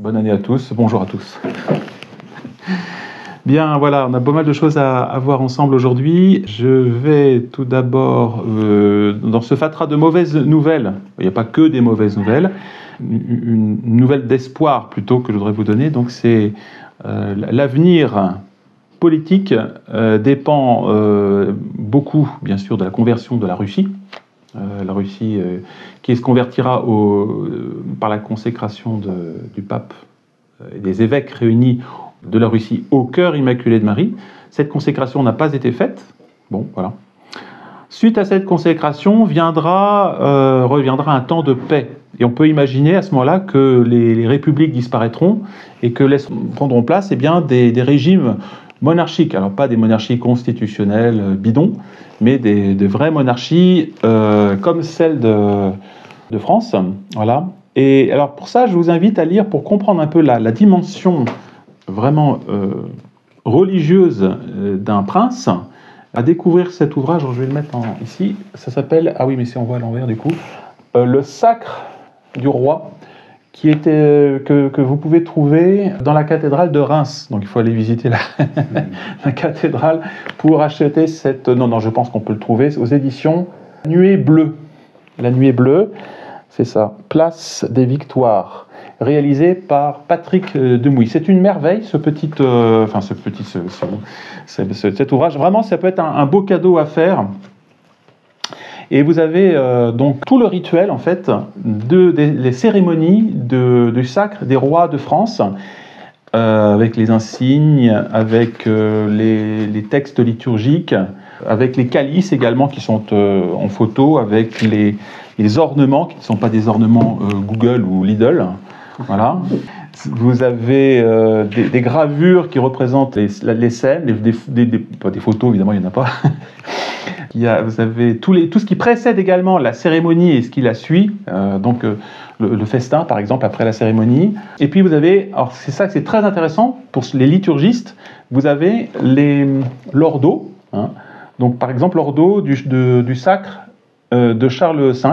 Bonne année à tous, bonjour à tous. Bien, voilà, on a pas mal de choses à voir ensemble aujourd'hui. Je vais tout d'abord, dans ce fatras de mauvaises nouvelles, il n'y a pas que des mauvaises nouvelles, une nouvelle d'espoir plutôt que je voudrais vous donner. Donc c'est l'avenir politique dépend beaucoup, bien sûr, de la conversion de la Russie. La Russie qui se convertira par la consécration du pape et des évêques réunis de la Russie au cœur immaculé de Marie. Cette consécration n'a pas été faite. Bon, voilà. Suite à cette consécration reviendra un temps de paix. Et on peut imaginer à ce moment-là que les républiques disparaîtront et que prendront place des régimes monarchiques. Alors pas des monarchies constitutionnelles bidons, mais des vraies monarchies comme celle de France. Voilà. Et alors pour ça, je vous invite à lire, pour comprendre un peu la dimension vraiment religieuse d'un prince, à découvrir cet ouvrage. Je vais le mettre ici. Ça s'appelle, ah oui, mais si on voit à l'envers du coup, Le Sacre du Roi, que vous pouvez trouver dans la cathédrale de Reims. Donc il faut aller visiter la cathédrale pour acheter cette... Non, je pense qu'on peut le trouver aux éditions Nuée Bleue. La Nuée Bleue, c'est ça, Place des Victoires, réalisé par Patrick Demouy. C'est une merveille, cet ouvrage. Vraiment, ça peut être un beau cadeau à faire. Et vous avez donc tout le rituel, en fait, les cérémonies du sacre des rois de France, avec les insignes, avec les textes liturgiques, avec les calices également qui sont en photo, avec les ornements qui ne sont pas des ornements Google ou Lidl. Voilà. Vous avez des gravures qui représentent les scènes, pas des photos, évidemment, il n'y en a pas. Vous avez tout ce qui précède également la cérémonie et ce qui la suit, donc le festin, par exemple, après la cérémonie. Et puis vous avez, alors c'est ça que c'est très intéressant pour les liturgistes, vous avez l'ordo, hein. Donc par exemple l'ordo du sacre de Charles V.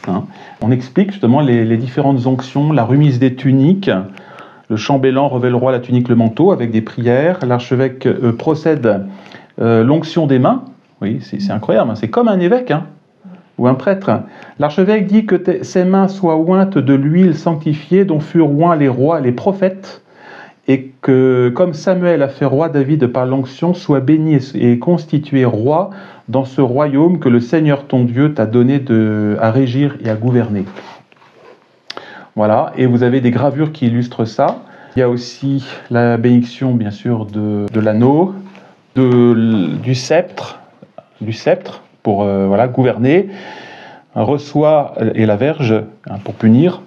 Hein. On explique justement les différentes onctions, la remise des tuniques. Le chambellan revêt le roi la tunique, le manteau, avec des prières. L'archevêque procède l'onction des mains. Oui, c'est incroyable, hein. C'est comme un évêque, hein, ou un prêtre. L'archevêque dit que ses mains soient ointes de l'huile sanctifiée dont furent oints les rois et les prophètes, et que, comme Samuel a fait roi David par l'onction, soit béni et constitué roi dans ce royaume que le Seigneur ton Dieu t'a donné à régir et à gouverner. Voilà, et vous avez des gravures qui illustrent ça. Il y a aussi la bénédiction, bien sûr, de l'anneau, du sceptre pour gouverner, et la verge, hein, pour punir,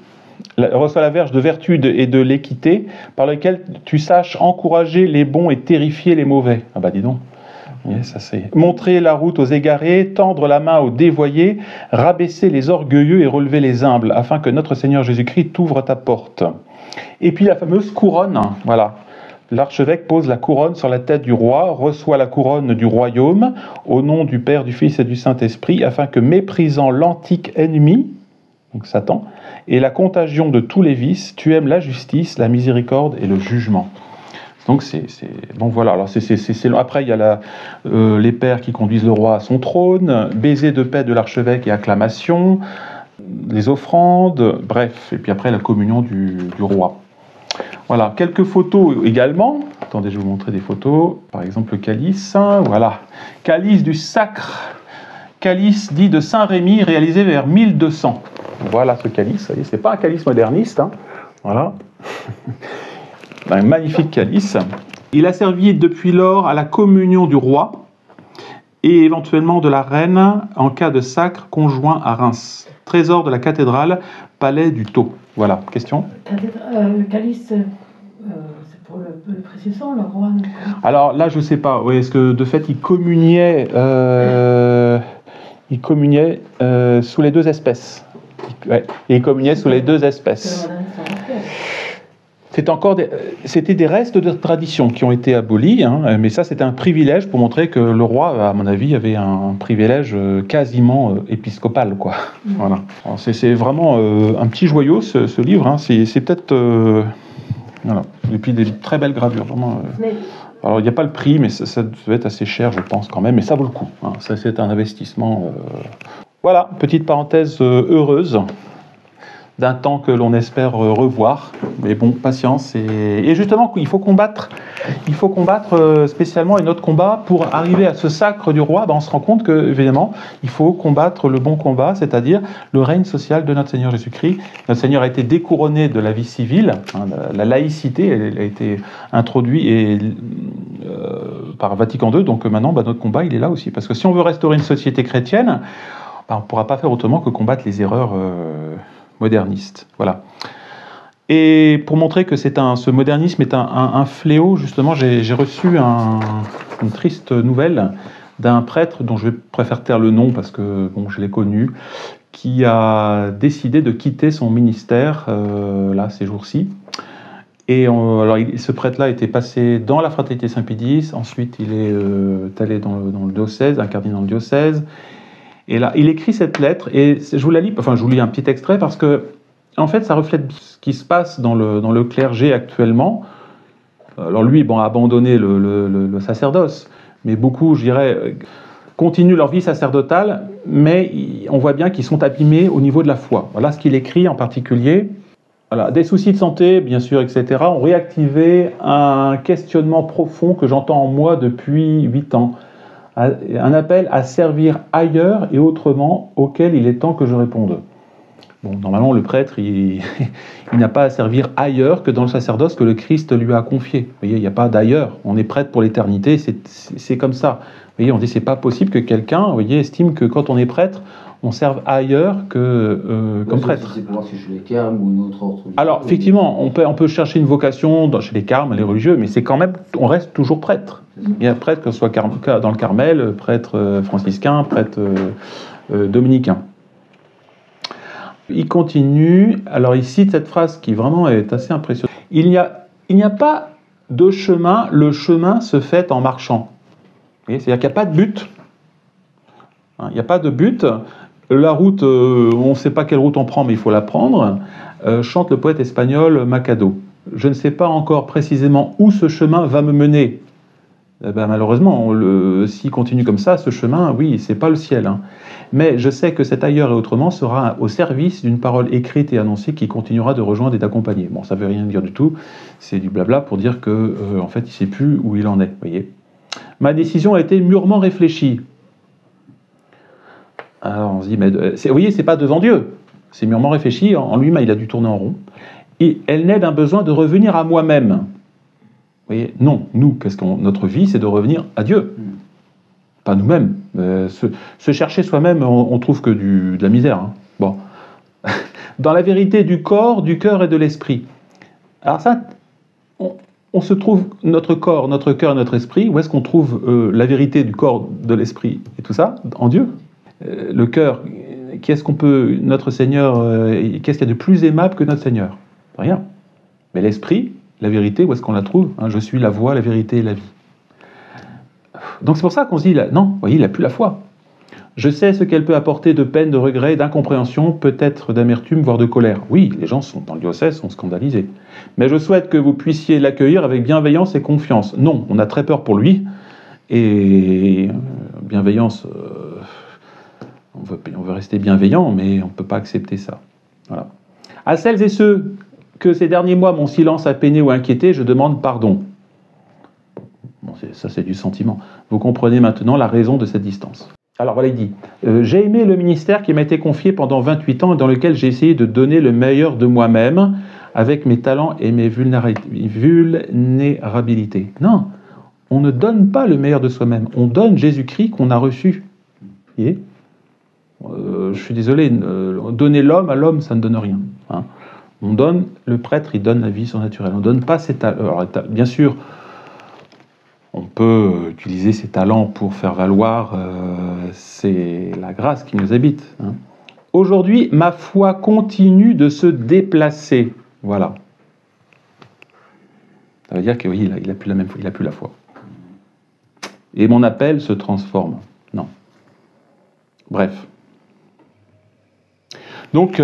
reçoit la verge de vertu et de l'équité, par laquelle tu saches encourager les bons et terrifier les mauvais. Ah bah dis donc. Oui, ça c'est. Montrer la route aux égarés, tendre la main aux dévoyés, rabaisser les orgueilleux et relever les humbles, afin que notre Seigneur Jésus-Christ t'ouvre ta porte. Et puis la fameuse couronne, voilà. L'archevêque pose la couronne sur la tête du roi, reçoit la couronne du royaume, au nom du Père, du Fils et du Saint-Esprit, afin que, méprisant l'antique ennemi, donc Satan, et la contagion de tous les vices, tu aimes la justice, la miséricorde et le jugement. Donc bon voilà. Alors après il y a les pères qui conduisent le roi à son trône, baiser de paix de l'archevêque et acclamation, les offrandes, bref, et puis après la communion du roi. Voilà, quelques photos également. Attendez, je vais vous montrer des photos. Par exemple, le calice. Voilà, calice du sacre. Calice dit de Saint-Rémy, réalisé vers 1200. Voilà ce calice. Vous voyez, c'est pas un calice moderniste. Hein. Voilà. Un magnifique calice. Il a servi depuis lors à la communion du roi et éventuellement de la reine en cas de sacre conjoint à Reims. Trésor de la cathédrale, palais du Thau. Voilà, question. Le calice, c'est pour le précession, le roi. Alors là, je ne sais pas. Oui, est-ce que de fait, il communiait sous les deux espèces. Ouais, et il communiait sous les deux espèces. C'était des restes de tradition qui ont été abolis, hein, mais ça c'était un privilège pour montrer que le roi, à mon avis, avait un privilège quasiment épiscopal, quoi. Voilà. Alors, c'est vraiment un petit joyau ce livre. Hein. C'est peut-être Voilà. Et puis des très belles gravures, vraiment. Alors, il n'y a pas le prix, mais ça devait être assez cher, je pense, quand même. Mais ça vaut le coup. Hein. Ça, c'est un investissement. Voilà, petite parenthèse heureuse d'un temps que l'on espère revoir. Mais bon, patience. Et justement, il faut combattre spécialement, et notre combat, pour arriver à ce sacre du roi, on se rend compte que, évidemment, il faut combattre le bon combat, c'est-à-dire le règne social de notre Seigneur Jésus-Christ. Notre Seigneur a été découronné de la vie civile, hein, la laïcité, elle a été introduite par Vatican II, donc maintenant, notre combat, il est là aussi. Parce que si on veut restaurer une société chrétienne, on ne pourra pas faire autrement que combattre les erreurs modernistes. Voilà. Et pour montrer que ce modernisme est un fléau, justement, j'ai reçu une triste nouvelle d'un prêtre dont je préfère taire le nom parce que je l'ai connu, qui a décidé de quitter son ministère là ces jours-ci. Et alors, ce prêtre-là était passé dans la fraternité Saint-Pédis, ensuite il est allé dans le diocèse, incarné dans le diocèse. Et là, il écrit cette lettre, et je vous la lis, je vous lis un petit extrait parce que, en fait, ça reflète ce qui se passe dans le clergé actuellement. Alors lui, a abandonné le sacerdoce, mais beaucoup, je dirais, continuent leur vie sacerdotale, mais on voit bien qu'ils sont abîmés au niveau de la foi. Voilà ce qu'il écrit en particulier. Voilà, des soucis de santé, bien sûr, etc., ont réactivé un questionnement profond que j'entends en moi depuis 8 ans. Un appel à servir ailleurs et autrement, auquel il est temps que je réponde. Bon, normalement, le prêtre, il n'a pas à servir ailleurs que dans le sacerdoce que le Christ lui a confié. Vous voyez, il n'y a pas d'ailleurs. On est prêtre pour l'éternité, c'est comme ça. Vous voyez, on dit c'est pas possible que quelqu'un, estime que quand on est prêtre, on serve ailleurs que comme prêtre. C'est pour voir si je les carmes ou une autre religion. Alors, effectivement, on peut chercher une vocation chez les carmes, les religieux, mais c'est quand même, on reste toujours prêtre. Il y a prêtre, que ce soit dans le Carmel, prêtre franciscain, prêtre dominicain. Il continue, alors il cite cette phrase qui vraiment est assez impressionnante. Il n'y a pas de chemin, le chemin se fait en marchant. C'est-à-dire qu'il n'y a pas de but. Il n'y a pas de but. La route, on ne sait pas quelle route on prend, mais il faut la prendre. Chante le poète espagnol Machado. Je ne sais pas encore précisément où ce chemin va me mener. Malheureusement, s'il continue comme ça, ce chemin, oui, c'est pas le ciel. Hein. Mais je sais que cet ailleurs et autrement sera au service d'une parole écrite et annoncée qui continuera de rejoindre et d'accompagner. Bon, ça veut rien dire du tout. C'est du blabla pour dire que, en fait, il ne sait plus où il en est. Voyez. Ma décision a été mûrement réfléchie. Alors on se dit, mais vous voyez, c'est pas devant Dieu. C'est mûrement réfléchi. En lui-même, il a dû tourner en rond. Et elle naît d'un besoin de revenir à moi-même. Vous voyez, non, nous, notre vie, c'est de revenir à Dieu, pas nous-mêmes. Se chercher soi-même, on trouve que de la misère. Hein. Bon, dans la vérité du corps, du cœur et de l'esprit. Alors ça, on se trouve notre corps, notre cœur et notre esprit. Où est-ce qu'on trouve la vérité du corps, de l'esprit et tout ça? En Dieu. Le cœur, qu'est-ce qu'on peut, notre Seigneur, qu'est-ce qu'il y a de plus aimable que notre Seigneur? Rien. Mais l'esprit, la vérité, où est-ce qu'on la trouve? Je suis la voie, la vérité et la vie. Donc c'est pour ça qu'on se dit, non, vous voyez, il n'a plus la foi. Je sais ce qu'elle peut apporter de peine, de regret, d'incompréhension, peut-être d'amertume, voire de colère. Oui, les gens dans le diocèse sont scandalisés. Mais je souhaite que vous puissiez l'accueillir avec bienveillance et confiance. Non, on a très peur pour lui. Et bienveillance, on veut rester bienveillant, mais on ne peut pas accepter ça. Voilà. À celles et ceux que ces derniers mois mon silence a peiné ou inquiété, je demande pardon. Bon, ça c'est du sentiment. Vous comprenez maintenant la raison de cette distance. Alors voilà, il dit, j'ai aimé le ministère qui m'a été confié pendant 28 ans et dans lequel j'ai essayé de donner le meilleur de moi-même avec mes talents et mes vulnérabilités. Non, on ne donne pas le meilleur de soi-même, on donne Jésus-Christ qu'on a reçu. Vous voyez, je suis désolé, donner l'homme à l'homme, ça ne donne rien. Hein. On donne, le prêtre, il donne la vie surnaturelle. On ne donne pas ses talents. Bien sûr, on peut utiliser ses talents pour faire valoir, c'est la grâce qui nous habite. Hein. Aujourd'hui, ma foi continue de se déplacer. Voilà. Ça veut dire que oui, il n'a plus la même foi, il n'a plus la foi. Et mon appel se transforme. Non. Bref. Donc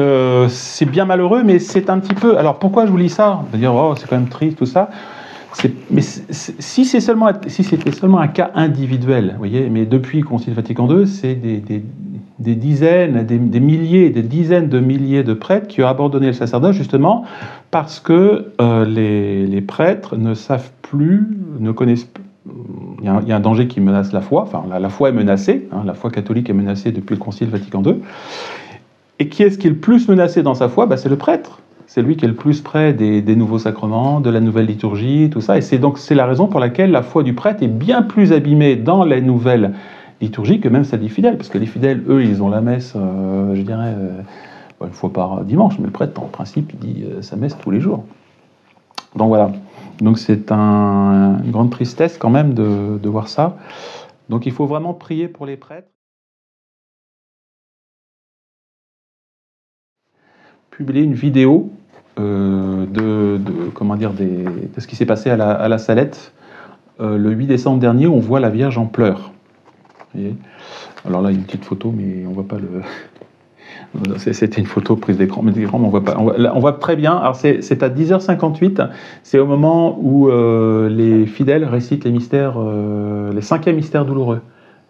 c'est bien malheureux, mais c'est un petit peu... Alors pourquoi je vous lis ça? On va dire, oh, c'est quand même triste, tout ça. Si c'était seulement un cas individuel, vous voyez, mais depuis le Concile Vatican II, c'est des dizaines, des milliers, des dizaines de milliers de prêtres qui ont abandonné le sacerdoce, justement parce que les prêtres ne savent plus, ne connaissent plus. Il y a un danger qui menace la foi, enfin la foi est menacée, hein, la foi catholique est menacée depuis le Concile Vatican II. Et qui est-ce qui est le plus menacé dans sa foi? C'est le prêtre. C'est lui qui est le plus près des nouveaux sacrements, de la nouvelle liturgie, tout ça. Et c'est la raison pour laquelle la foi du prêtre est bien plus abîmée dans les nouvelles liturgies que même celle des fidèles. Parce que les fidèles, eux, ils ont la messe, je dirais, une fois par dimanche. Mais le prêtre, en principe, il dit sa messe tous les jours. Donc voilà. Donc c'est une grande tristesse quand même de voir ça. Donc il faut vraiment prier pour les prêtres. Publier une vidéo de ce qui s'est passé à la Salette le 8 décembre dernier. On voit la Vierge en pleurs. Vous voyez. Alors là, il y a une petite photo, mais on voit pas le... C'était une photo prise d'écran, mais on voit pas. On voit très bien. Alors c'est à 10h58. C'est au moment où les fidèles récitent les mystères, les 5e mystères douloureux,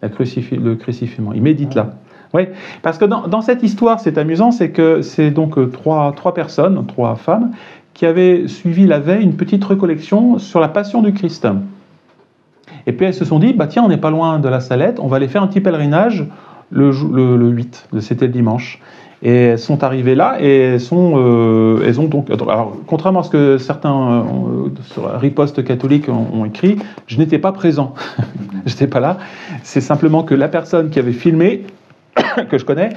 le crucifixion. Ils méditent là. Oui, parce que dans cette histoire, c'est amusant, c'est que c'est donc trois personnes, 3 femmes, qui avaient suivi la veille une petite recollection sur la Passion du Christ. Et puis elles se sont dit, bah tiens, on n'est pas loin de la Salette, on va aller faire un petit pèlerinage le 8, c'était le dimanche. Et elles sont arrivées là et elles ont donc... Alors, contrairement à ce que certains sur la riposte catholique ont écrit, je n'étais pas présent. Je n'étais pas là. C'est simplement que la personne qui avait filmé, que je connais,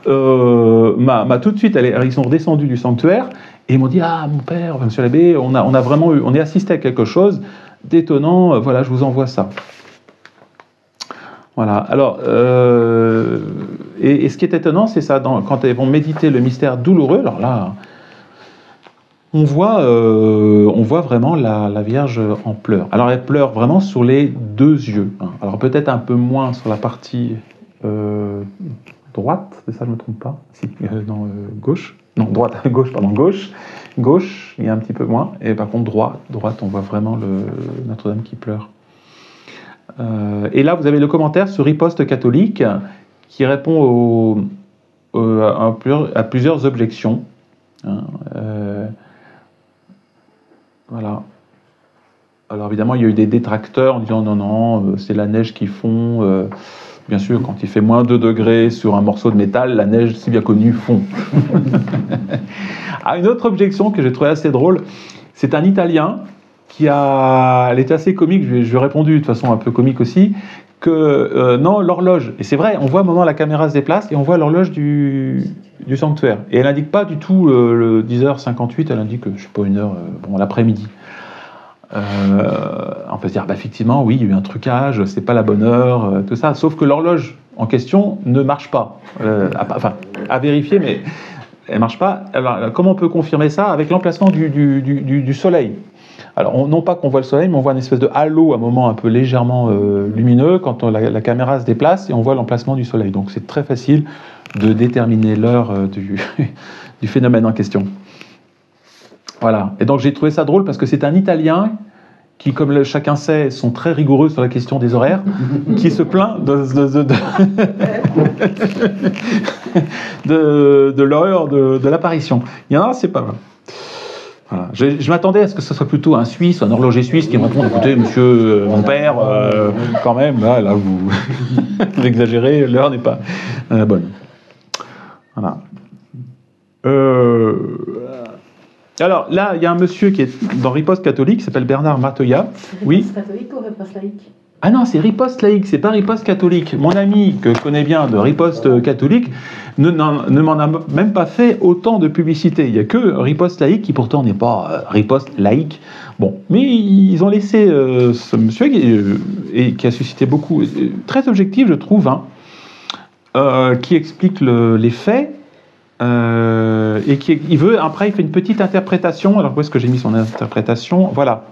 m'a tout de suite... Ils sont redescendus du sanctuaire et ils m'ont dit « Ah, mon père, monsieur l'abbé, on est assisté à quelque chose d'étonnant, voilà, je vous envoie ça. » Voilà, alors, et ce qui est étonnant, c'est ça, quand elles vont méditer le mystère douloureux, alors là, on voit vraiment la Vierge en pleurs. Alors elle pleure vraiment sur les 2 yeux, hein. Alors peut-être un peu moins sur la partie droite, c'est ça, je ne me trompe pas? Si, non, gauche. Non, droite, gauche, il y a un petit peu moins, et par contre droite, on voit vraiment Notre-Dame qui pleure. Et là, vous avez le commentaire sur Riposte catholique qui répond à plusieurs objections. Hein, voilà. Alors évidemment, il y a eu des détracteurs en disant non, c'est la neige qui fond. Bien sûr, quand il fait moins 2 degrés sur un morceau de métal, la neige, si bien connue, fond. Une autre objection que j'ai trouvée assez drôle, c'est un Italien elle était assez comique, je lui ai répondu de façon un peu comique aussi, que non, l'horloge, et c'est vrai, on voit à un moment la caméra se déplace et on voit l'horloge du sanctuaire. Et elle n'indique pas du tout le 10h58, elle indique, je sais pas, 1h, l'après-midi. On peut se dire, effectivement, oui, il y a eu un trucage, c'est pas la bonne heure, tout ça, sauf que l'horloge en question ne marche pas. À vérifier, mais elle marche pas. Alors, comment on peut confirmer ça? Avec l'emplacement du soleil. Alors, non pas qu'on voit le soleil, mais on voit une espèce de halo à un moment un peu légèrement lumineux quand la caméra se déplace et on voit l'emplacement du soleil. Donc, c'est très facile de déterminer l'heure du phénomène en question. Voilà. Et donc, j'ai trouvé ça drôle parce que c'est un Italien qui, comme chacun sait, sont très rigoureux sur la question des horaires, qui se plaint de l'heure de l'apparition. Il y en a, c'est pas mal. Voilà. Je m'attendais à ce que ce soit plutôt un Suisse, un horloger suisse qui me réponde, écoutez, monsieur, mon père, quand même, là vous exagérez, l'heure n'est pas bonne. Voilà. Alors là, il y a un monsieur qui est dans Riposte catholique, qui s'appelle Bernard Matoya. Oui. Riposte catholique ou Riposte laïque? Ah non, c'est Riposte laïque, c'est pas Riposte catholique. Mon ami que je connais bien de Riposte catholique ne m'en a même pas fait autant de publicité. Il n'y a que Riposte laïque qui pourtant n'est pas Riposte laïque. Bon, mais ils ont laissé ce monsieur qui a suscité beaucoup, très objectif je trouve, qui explique les faits. Et il veut, après il fait une petite interprétation. Alors où est-ce que j'ai mis son interprétation? Voilà.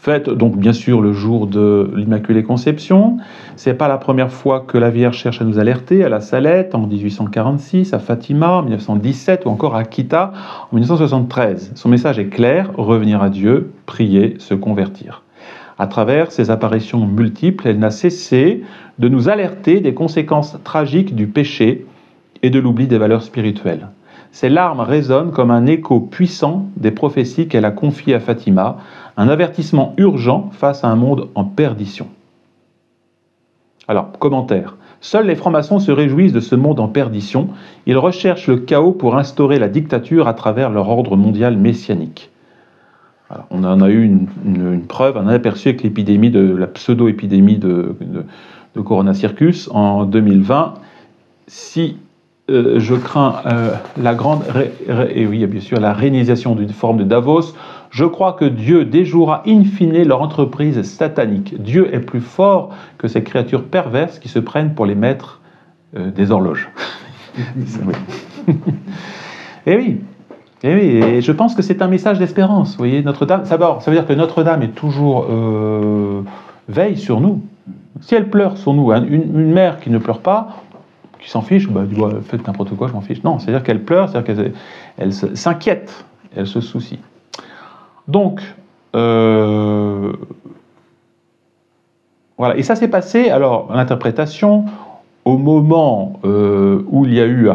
fête donc bien sûr le jour de l'Immaculée Conception. C'est pas la première fois que la Vierge cherche à nous alerter, à la Salette en 1846, à Fatima en 1917 ou encore à Kita en 1973. Son message est clair, revenir à Dieu, prier, se convertir. À travers ses apparitions multiples, elle n'a cessé de nous alerter des conséquences tragiques du péché et de l'oubli des valeurs spirituelles. Ses larmes résonnent comme un écho puissant des prophéties qu'elle a confiées à Fatima, un avertissement urgent face à un monde en perdition. Alors, commentaire. Seuls les francs-maçons se réjouissent de ce monde en perdition. Ils recherchent le chaos pour instaurer la dictature à travers leur ordre mondial messianique. Alors, on en a eu une preuve, un aperçu avec l'épidémie la pseudo-épidémie de Corona Circus en 2020. Si je crains la grande et oui, bien sûr, la réalisation d'une forme de Davos, je crois que Dieu déjouera in fine leur entreprise satanique. Dieu est plus fort que ces créatures perverses qui se prennent pour les maîtres des horloges. Et oui. Et je pense que c'est un message d'espérance. Vous voyez, Notre-Dame, ça veut dire que Notre-Dame est toujours veille sur nous. Si elle pleure sur nous, hein, une mère qui ne pleure pas, qui s'en fiche, bah, faites n'importe quoi, je m'en fiche. Non, c'est-à-dire qu'elle pleure, c'est-à-dire qu'elle s'inquiète, elle se soucie. Donc, voilà. Et ça s'est passé, alors, l'interprétation, au moment où il y a eu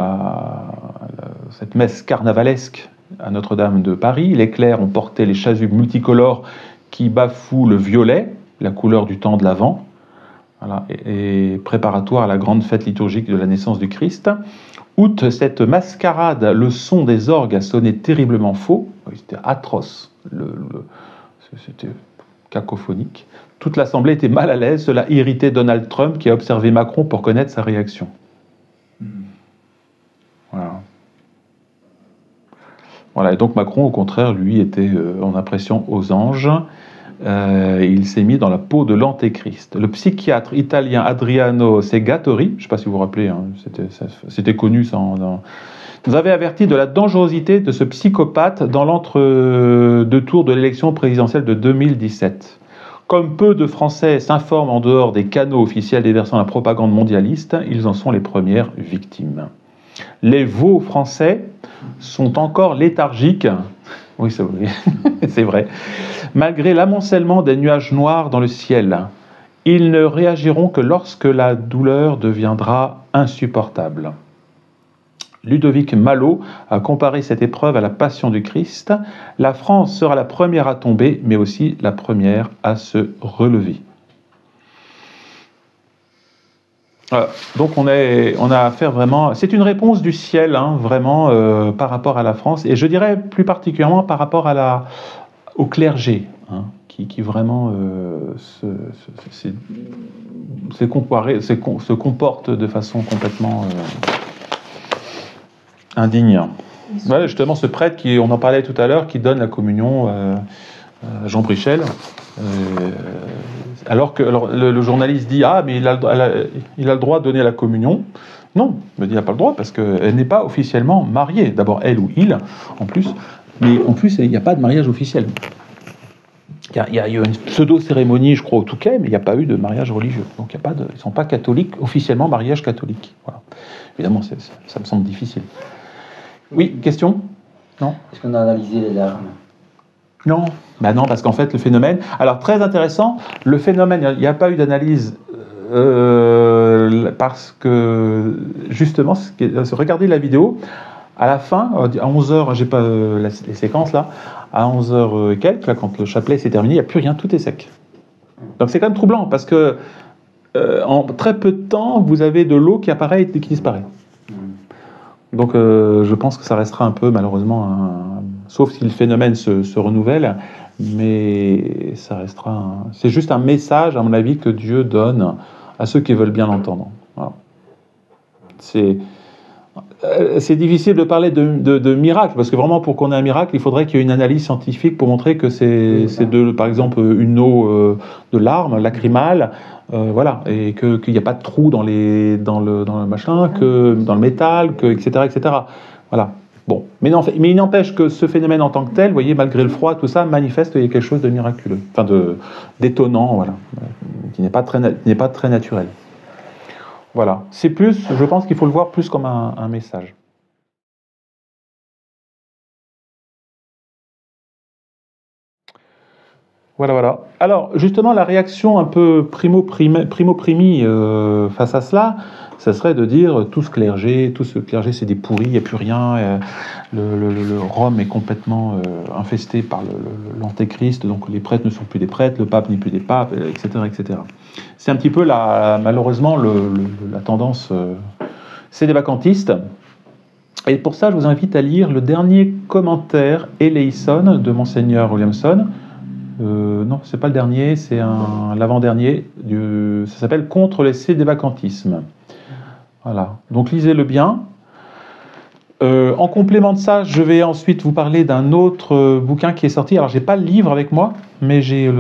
cette messe carnavalesque à Notre-Dame de Paris, les clercs ont porté les chasubles multicolores qui bafouent le violet, la couleur du temps de l'Avent, voilà, et préparatoire à la grande fête liturgique de la naissance du Christ. Outre cette mascarade, le son des orgues a sonné terriblement faux, c'était atroce, c'était cacophonique. Toute l'assemblée était mal à l'aise, cela irritait Donald Trump qui a observé Macron pour connaître sa réaction. Voilà, et donc Macron, au contraire, lui, était en impression aux anges. Il s'est mis dans la peau de l'antéchrist. Le psychiatre italien Adriano Segatori, je ne sais pas si vous vous rappelez, hein, c'était connu, ça, nous avait averti de la dangerosité de ce psychopathe dans l'entre-deux tours de l'élection présidentielle de 2017. Comme peu de Français s'informent en dehors des canaux officiels déversant la propagande mondialiste, ils en sont les premières victimes. Les veaux français sont encore léthargiques. Oui, c'est vrai. Malgré l'amoncellement des nuages noirs dans le ciel, ils ne réagiront que lorsque la douleur deviendra insupportable. Ludovic Malot a comparé cette épreuve à la passion du Christ. La France sera la première à tomber, mais aussi la première à se relever. Voilà. Donc on a affaire vraiment... C'est une réponse du ciel, hein, vraiment, par rapport à la France, et je dirais plus particulièrement par rapport au clergé, hein, qui vraiment se comporte de façon complètement indigne. Voilà, justement, ce prêtre, on en parlait tout à l'heure, qui donne la communion à Jean Brichel, alors que le journaliste dit « Ah, mais il a le droit de donner la communion ». Non, il n'a pas le droit, parce qu'elle n'est pas officiellement mariée. D'abord, elle ou il, en plus. Mais en plus, il n'y a pas de mariage officiel. Il y a eu une pseudo-cérémonie, je crois, au Touquet, mais il n'y a pas eu de mariage religieux. Donc, ils ne sont pas catholiques, officiellement mariage catholique. Voilà. Évidemment, ça me semble difficile. Oui, question ? Non ? Est-ce qu'on a analysé les larmes ? Non. Ben non, parce qu'en fait, le phénomène... Alors, très intéressant, le phénomène, il n'y a pas eu d'analyse parce que, justement, regardez la vidéo, à la fin, à 11h, j'ai pas les séquences là, à 11h et quelques, là, quand le chapelet s'est terminé, il n'y a plus rien, tout est sec. Donc c'est quand même troublant, parce que en très peu de temps, vous avez de l'eau qui apparaît et qui disparaît. Donc je pense que ça restera un peu, malheureusement, sauf si le phénomène se renouvelle, mais ça restera... C'est juste un message, à mon avis, que Dieu donne à ceux qui veulent bien l'entendre. Voilà. C'est difficile de parler de miracle, parce que vraiment, pour qu'on ait un miracle, il faudrait qu'il y ait une analyse scientifique pour montrer que c'est par exemple, une eau de larmes lacrymale, voilà, et qu'il n'y a pas de trou dans le machin, que dans le métal, etc., etc. Voilà. Bon, mais il n'empêche que ce phénomène en tant que tel, vous voyez, malgré le froid, tout ça, manifeste qu'il y a quelque chose de miraculeux, enfin d'étonnant, voilà, qui n'est pas très naturel. Voilà, c'est plus, je pense qu'il faut le voir plus comme un message. Voilà. Alors, justement, la réaction un peu primo-primi face à cela, ça serait de dire tout ce clergé c'est des pourris, il n'y a plus rien, le Rome est complètement infesté par l'antéchrist, donc les prêtres ne sont plus des prêtres, le pape n'est plus des papes, etc. C'est un petit peu, malheureusement, la tendance sédévacantiste. Et pour ça, je vous invite à lire le dernier commentaire Eleison de Monseigneur Williamson. Non, c'est pas le dernier, c'est l'avant-dernier. Ça s'appelle Contre les sédévacantismes. Voilà. Donc lisez-le bien. En complément de ça, je vais ensuite vous parler d'un autre bouquin qui est sorti. Alors, j'ai pas le livre avec moi, mais j'ai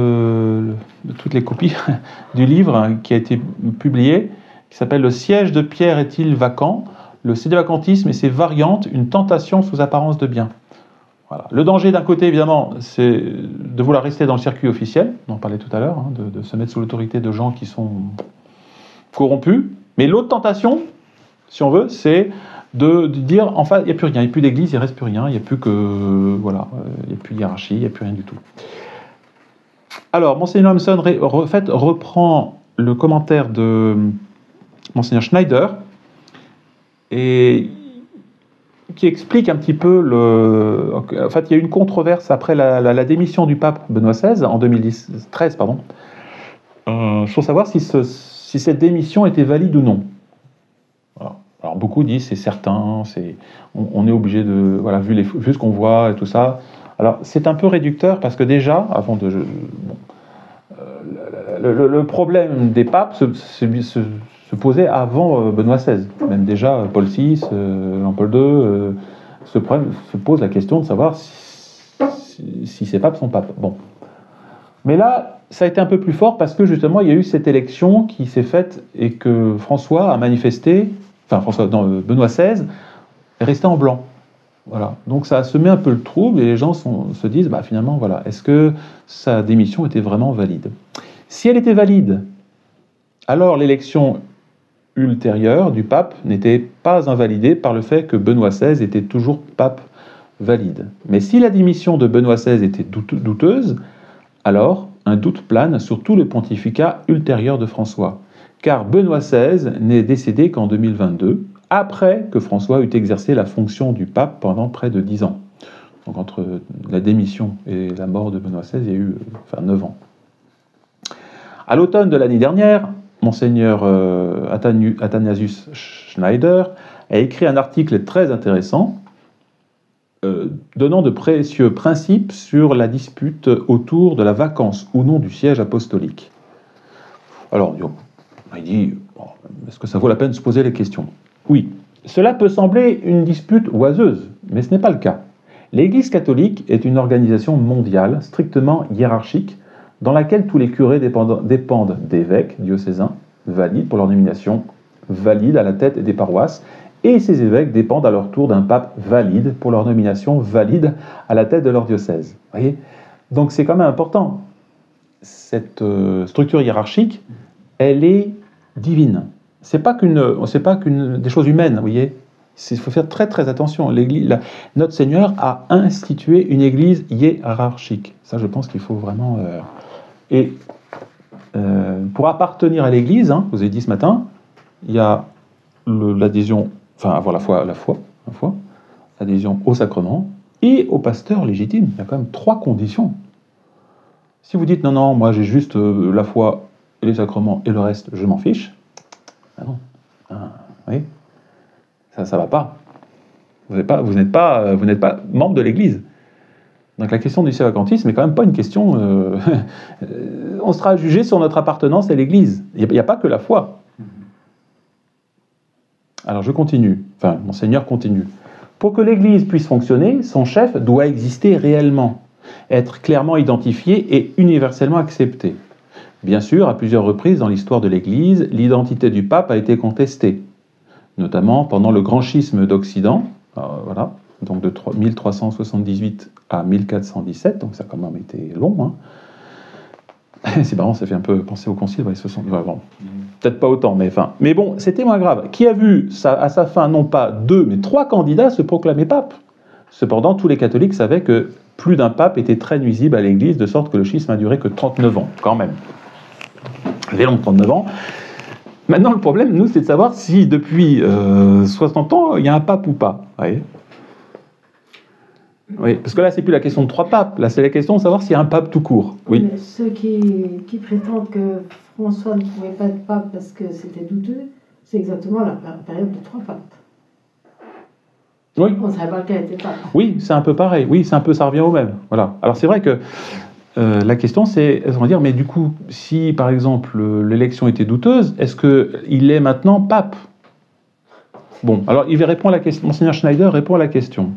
toutes les copies du livre qui a été publié, qui s'appelle Le siège de Pierre est-il vacant? Le sédévacantisme et ses variantes, une tentation sous apparence de bien. Voilà. Le danger d'un côté, évidemment, c'est de vouloir rester dans le circuit officiel, on en parlait tout à l'heure, de se mettre sous l'autorité de gens qui sont corrompus. Mais l'autre tentation, si on veut, c'est de dire, enfin, il n'y a plus rien, il n'y a plus d'église, il ne reste plus rien, il n'y a plus que, voilà, il n'y a plus de hiérarchie, il n'y a plus rien du tout. Alors, Monseigneur Williamson reprend le commentaire de Monseigneur Schneider, et qui explique un petit peu En fait, il y a eu une controverse après la démission du pape Benoît XVI, en 2013, pardon, pour savoir si cette démission était valide ou non. Voilà. Alors, beaucoup disent c'est certain, on est obligé de... Voilà, vu ce qu'on voit et tout ça. Alors, c'est un peu réducteur, parce que déjà, avant de... le problème des papes se posait avant Benoît XVI. Même déjà, Paul VI, Jean-Paul II, se pose la question de savoir si ces papes sont papes. Bon. Mais là, ça a été un peu plus fort parce que justement, il y a eu cette élection qui s'est faite et que François a manifesté, Benoît XVI est resté en blanc. Voilà. Donc ça a semé un peu le trouble et les gens se disent, finalement, voilà, est-ce que sa démission était vraiment valide? Si elle était valide, alors l'élection ultérieure du pape n'était pas invalidée par le fait que Benoît XVI était toujours pape valide. Mais si la démission de Benoît XVI était douteuse, alors un doute plane sur tout le pontificat ultérieur de François, car Benoît XVI n'est décédé qu'en 2022, après que François eut exercé la fonction du pape pendant près de 10 ans. Donc entre la démission et la mort de Benoît XVI, il y a eu 9 ans. À l'automne de l'année dernière, Monseigneur Athanasius Schneider a écrit un article très intéressant donnant de précieux principes sur la dispute autour de la vacance ou non du siège apostolique. Alors, il dit, est-ce que ça vaut la peine de se poser les questions? Oui, cela peut sembler une dispute oiseuse, mais ce n'est pas le cas. L'Église catholique est une organisation mondiale, strictement hiérarchique, dans laquelle tous les curés dépendent d'évêques diocésains, valides pour leur nomination, valides à la tête des paroisses, et ces évêques dépendent à leur tour d'un pape valide pour leur nomination, valide à la tête de leur diocèse. Vous voyez? Donc c'est quand même important. Cette structure hiérarchique, elle est divine. C'est pas qu'une des choses humaines, vous voyez? Il faut faire très très attention. Notre Seigneur a institué une église hiérarchique. Ça, je pense qu'il faut vraiment... pour appartenir à l'église, je vous ai dit ce matin, il y a l'adhésion, avoir la foi, l'adhésion au sacrement et au pasteur légitime. Il y a quand même 3 conditions. Si vous dites non, moi j'ai juste la foi et les sacrements et le reste, je m'en fiche, non. Oui. Ça va pas. Vous n'êtes pas membre de l'Église. Donc la question du sévacantisme n'est quand même pas une question... on sera jugé sur notre appartenance à l'Église. Il n'y a pas que la foi. Alors je continue. Monseigneur continue. Pour que l'Église puisse fonctionner, son chef doit exister réellement, être clairement identifié et universellement accepté. Bien sûr, à plusieurs reprises dans l'histoire de l'Église, l'identité du pape a été contestée, notamment pendant le grand schisme d'Occident, donc de 1378 à 1417, donc ça a quand même été long. Hein. C'est marrant, ça fait un peu penser au concile, ouais, 60, ouais, bon. Peut-être pas autant, mais bon, c'était moins grave. Qui a vu à sa fin non pas 2, mais 3 candidats se proclamer pape. Cependant, tous les catholiques savaient que plus d'un pape était très nuisible à l'Église, de sorte que le schisme n'a duré que 39 ans, quand même. Les longs 39 ans. Maintenant, le problème, nous, c'est de savoir si depuis 60 ans, il y a un pape ou pas. Vous voyez ? Oui, parce que là, c'est plus la question de 3 papes. Là, c'est la question de savoir s'il y a un pape tout court. Oui. Mais ceux qui prétendent que François ne pouvait pas être pape parce que c'était douteux, c'est exactement la période de 3 papes. Oui. On ne savait pas lequel était pape. Oui, c'est un peu pareil. Oui, ça revient au même. Voilà. Alors, c'est vrai que la question, c'est, on va dire, mais du coup, si, par exemple, l'élection était douteuse, est-ce qu'il est maintenant pape ? Bon, alors il répond à la question. Monseigneur Schneider répond à la question.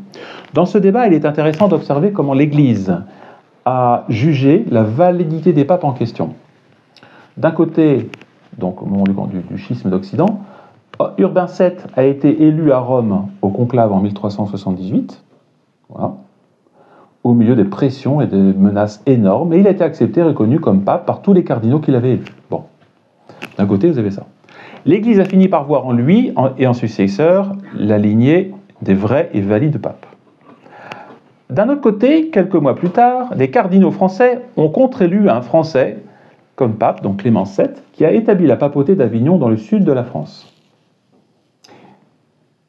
Dans ce débat, il est intéressant d'observer comment l'Église a jugé la validité des papes en question. D'un côté, donc au moment du schisme d'Occident, Urbain VII a été élu à Rome au conclave en 1378, voilà, au milieu des pressions et des menaces énormes, et il a été accepté et reconnu comme pape par tous les cardinaux qu'il avait élus. Bon, d'un côté, vous avez ça. L'Église a fini par voir en lui et en successeur la lignée des vrais et valides papes. D'un autre côté, quelques mois plus tard, les cardinaux français ont contre-élu un Français comme pape, donc Clément VII, qui a établi la papauté d'Avignon dans le sud de la France.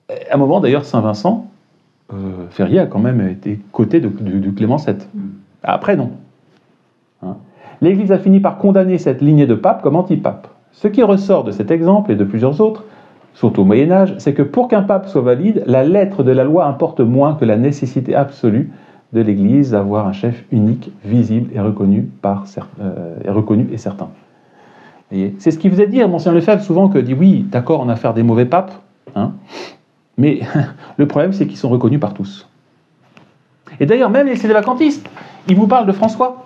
À un moment, d'ailleurs, Saint-Vincent, Ferrier a quand même été côté de Clément VII. Après, non. Hein. L'Église a fini par condamner cette lignée de papes comme antipape. Ce qui ressort de cet exemple et de plusieurs autres, surtout au Moyen-Âge, c'est que pour qu'un pape soit valide, la lettre de la loi importe moins que la nécessité absolue de l'Église d'avoir un chef unique, visible et reconnu, et certain. C'est ce qui vous a dit à Monseigneur Lefebvre souvent, que dit oui, d'accord, on a affaire des mauvais papes, hein, mais le problème c'est qu'ils sont reconnus par tous. Et d'ailleurs, même les sédévacantistes, ils vous parlent de François.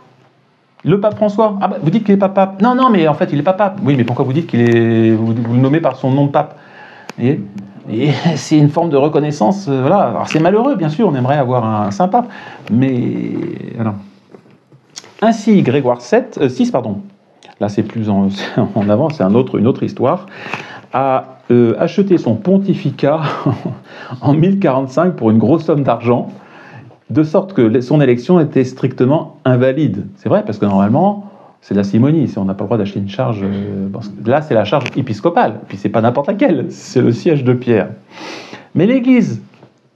Le pape François. Ah bah, vous dites qu'il n'est pas pape. Non, mais en fait, il n'est pas pape. Oui, mais pourquoi vous dites qu'il est... Vous le nommez par son nom de pape. Et c'est une forme de reconnaissance. Voilà. Alors, c'est malheureux, bien sûr, on aimerait avoir un saint pape. Mais... Alors. Ainsi, Grégoire VI, là c'est plus en avant, c'est une autre histoire, a acheté son pontificat en 1045 pour une grosse somme d'argent, de sorte que son élection était strictement invalide. C'est vrai, parce que normalement, c'est de la simonie. On n'a pas le droit d'acheter une charge... là, c'est la charge épiscopale. Puis c'est pas n'importe laquelle, c'est le siège de Pierre. Mais l'Église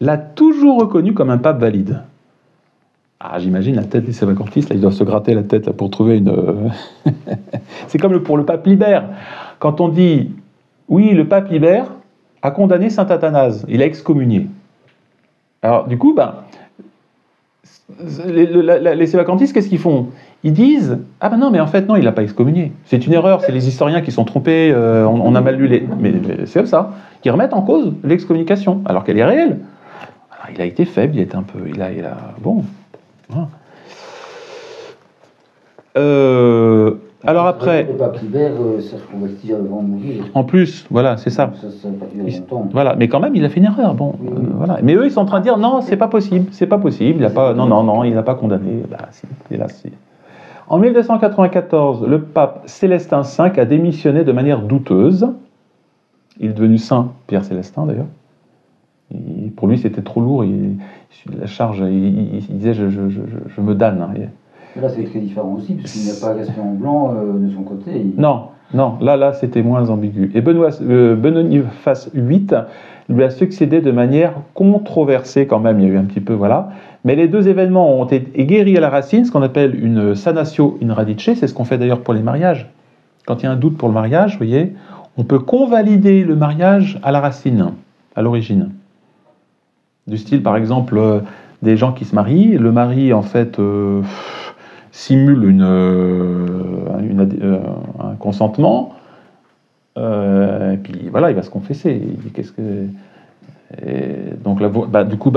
l'a toujours reconnu comme un pape valide. Ah, j'imagine la tête des sévacantistes, là, ils doivent se gratter la tête là, pour trouver une... C'est comme pour le pape Libère. Quand on dit, oui, le pape Libère a condamné saint Athanase, il a excommunié. Alors, du coup, les sévacantistes, qu'est-ce qu'ils font ? Ils disent, ah ben non, mais en fait, non, il n'a pas excommunié. C'est une erreur, c'est les historiens qui sont trompés, on a mal lu les... Mais c'est comme ça, qui remettent en cause l'excommunication, alors qu'elle est réelle. Alors, il a été faible, il est un peu... Il a bon... Voilà. Alors après... Le pape Libère s'est reconverti avant de mourir. En plus, voilà, c'est ça. Ça n'a pas duré longtemps. Voilà, mais quand même, il a fait une erreur. Bon, Oui. voilà. Mais eux, ils sont en train de dire, non, c'est pas possible. Il n'a pas... Non, il n'a pas condamné. Bah, si, hélas, si. En 1294, le pape Célestin V a démissionné de manière douteuse. Il est devenu saint, Pierre Célestin d'ailleurs. Pour lui, c'était trop lourd. La charge, il disait, je me damne. Hein. Là, c'est très différent aussi, parce qu'il n'a pas resté en blanc de son côté. Non, là, c'était moins ambigu. Et Boniface VIII lui a succédé de manière controversée quand même. Il y a eu un petit peu, voilà. Mais les deux événements ont été guéris à la racine, ce qu'on appelle une sanatio in radice. C'est ce qu'on fait d'ailleurs pour les mariages. Quand il y a un doute pour le mariage, vous voyez, on peut convalider le mariage à la racine, à l'origine. Du style, par exemple, des gens qui se marient, le mari, en fait, simule un consentement, et puis voilà, il va se confesser. Il dit, qu'est-ce que... donc là, du coup,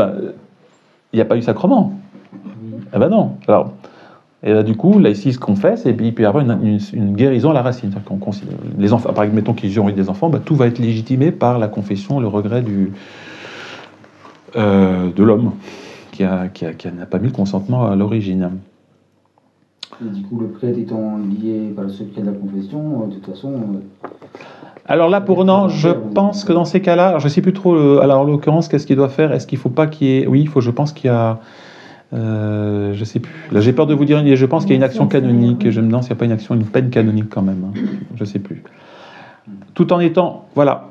il n'y a pas eu sacrement. Ah ben non. Alors, et là, du coup, là, ici, il se confesse, et puis il peut y avoir une guérison à la racine. Les enfants, par exemple, mettons qu'ils ont eu des enfants, tout va être légitimé par la confession, le regret de l'homme, qui n'a pas mis le consentement à l'origine. Et du coup, le prêtre étant lié par le secret de la confession, de toute façon... Alors là, je pense que dans ces cas-là, je ne sais plus trop, alors en l'occurrence, qu'est-ce qu'il doit faire? Est-ce qu'il ne faut pas qu'il y ait... Oui, je pense qu'il y a... je ne sais plus. Là, j'ai peur de vous dire, je pense qu'il y a une action canonique. Je me demande s'il n'y a pas une peine canonique quand même. Hein. Je ne sais plus. Tout en étant, voilà,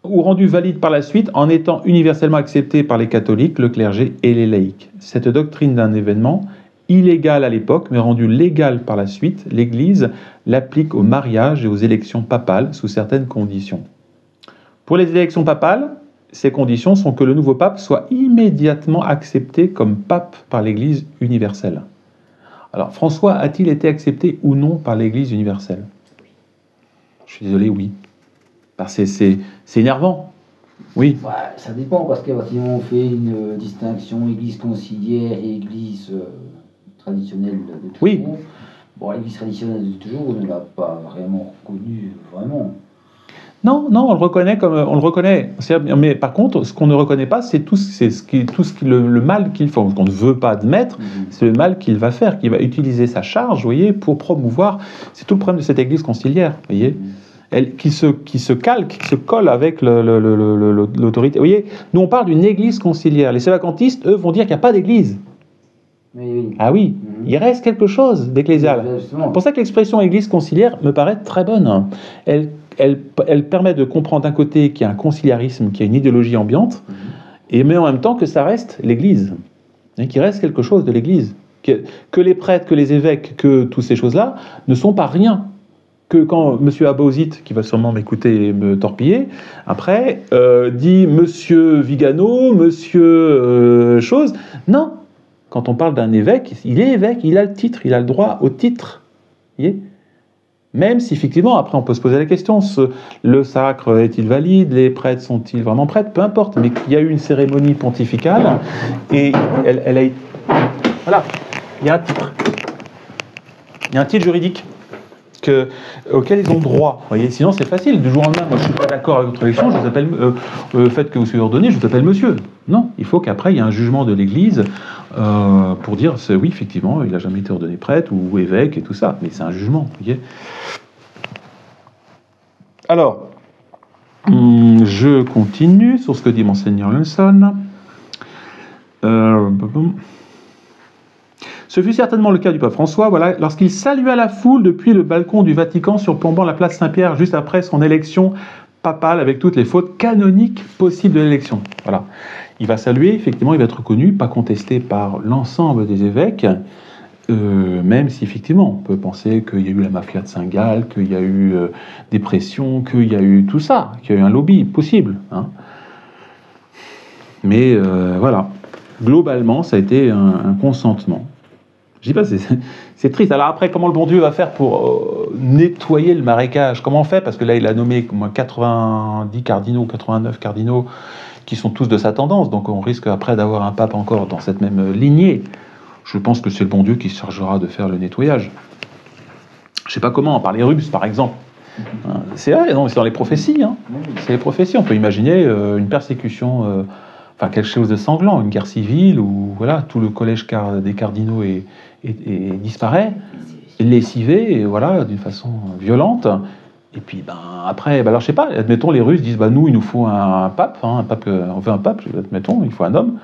ou rendu valide par la suite, en étant universellement accepté par les catholiques, le clergé et les laïcs. Cette doctrine d'un événement illégal à l'époque, mais rendu légal par la suite, l'Église l'applique au mariage et aux élections papales sous certaines conditions. Pour les élections papales, ces conditions sont que le nouveau pape soit immédiatement accepté comme pape par l'Église universelle. Alors, François a-t-il été accepté ou non par l'Église universelle? Je suis désolé, oui. C'est énervant. Oui. Ouais, ça dépend, parce qu'effectivement, on fait une distinction Église conciliaire et Église traditionnelle de toujours. Oui. Bon, l'Église traditionnelle de toujours, on ne l'a pas vraiment reconnue, vraiment. Non, on le reconnaît comme on le reconnaît. Mais par contre, ce qu'on ne reconnaît pas, c'est le mal qu'il fait, qu'on ne veut pas admettre, c'est le mal qu'il va faire, qu'il va utiliser sa charge, vous voyez, pour promouvoir. C'est tout le problème de cette Église conciliaire, vous voyez, qui se calque, qui se colle avec l'autorité. Vous voyez, nous on parle d'une Église conciliaire. Les sévacantistes, eux, vont dire qu'il n'y a pas d'Église. Oui. Ah oui, il reste quelque chose d'ecclésial. C'est pour ça que l'expression Église conciliaire me paraît très bonne. Elle permet de comprendre d'un côté qu'il y a un conciliarisme, qu'il y a une idéologie ambiante, mais en même temps que ça reste l'Église, et qu'il reste quelque chose de l'Église. Que les prêtres, que les évêques, que toutes ces choses-là ne sont pas rien. Que quand M. Abauzit, qui va sûrement m'écouter et me torpiller, après, dit M. Vigano, M. chose, non. Quand on parle d'un évêque, il est évêque, il a le titre, il a le droit au titre. Vous voyez ? Même si effectivement, après on peut se poser la question, le sacre est-il valide, les prêtres sont-ils vraiment prêtres, peu importe, mais qu'il y a eu une cérémonie pontificale, et elle a été... Voilà, il y a un titre. Il y a un titre juridique auquel ils ont droit. Vous voyez, sinon c'est facile, du jour au lendemain, moi je ne suis pas d'accord avec votre élection, je vous appelle, le fait que vous soyez ordonné, je vous appelle monsieur. Non, il faut qu'après il y ait un jugement de l'Église pour dire, oui, effectivement, il n'a jamais été ordonné prêtre ou évêque et tout ça, mais c'est un jugement, vous voyez. Alors, je continue sur ce que dit Monseigneur Lunson. Ce fut certainement le cas du pape François, voilà, lorsqu'il salua la foule depuis le balcon du Vatican surplombant la place Saint-Pierre juste après son élection papale avec toutes les fautes canoniques possibles de l'élection. Voilà. Il va saluer, effectivement, il va être reconnu, pas contesté par l'ensemble des évêques, même si effectivement on peut penser qu'il y a eu la mafia de Saint-Gall, qu'il y a eu des pressions, qu'il y a eu tout ça, qu'il y a eu un lobby possible. Hein. Mais voilà, globalement, ça a été un consentement. Je dis pas, c'est triste. Alors après, comment le bon Dieu va faire pour nettoyer le marécage? Comment on fait? Parce que là, il a nommé 90 cardinaux, 89 cardinaux, qui sont tous de sa tendance. Donc on risque après d'avoir un pape encore dans cette même lignée. Je pense que c'est le bon Dieu qui se chargera de faire le nettoyage. Je sais pas comment, par les Russes, par exemple. C'est vrai, non, c'est dans les prophéties. Hein. C'est les prophéties. On peut imaginer une persécution... quelque chose de sanglant, une guerre civile où voilà, tout le collège des cardinaux disparaît, lessivé, et voilà, d'une façon violente. Et puis après, alors je sais pas, admettons les Russes disent nous il nous faut un pape, on veut un pape, admettons, il faut un homme.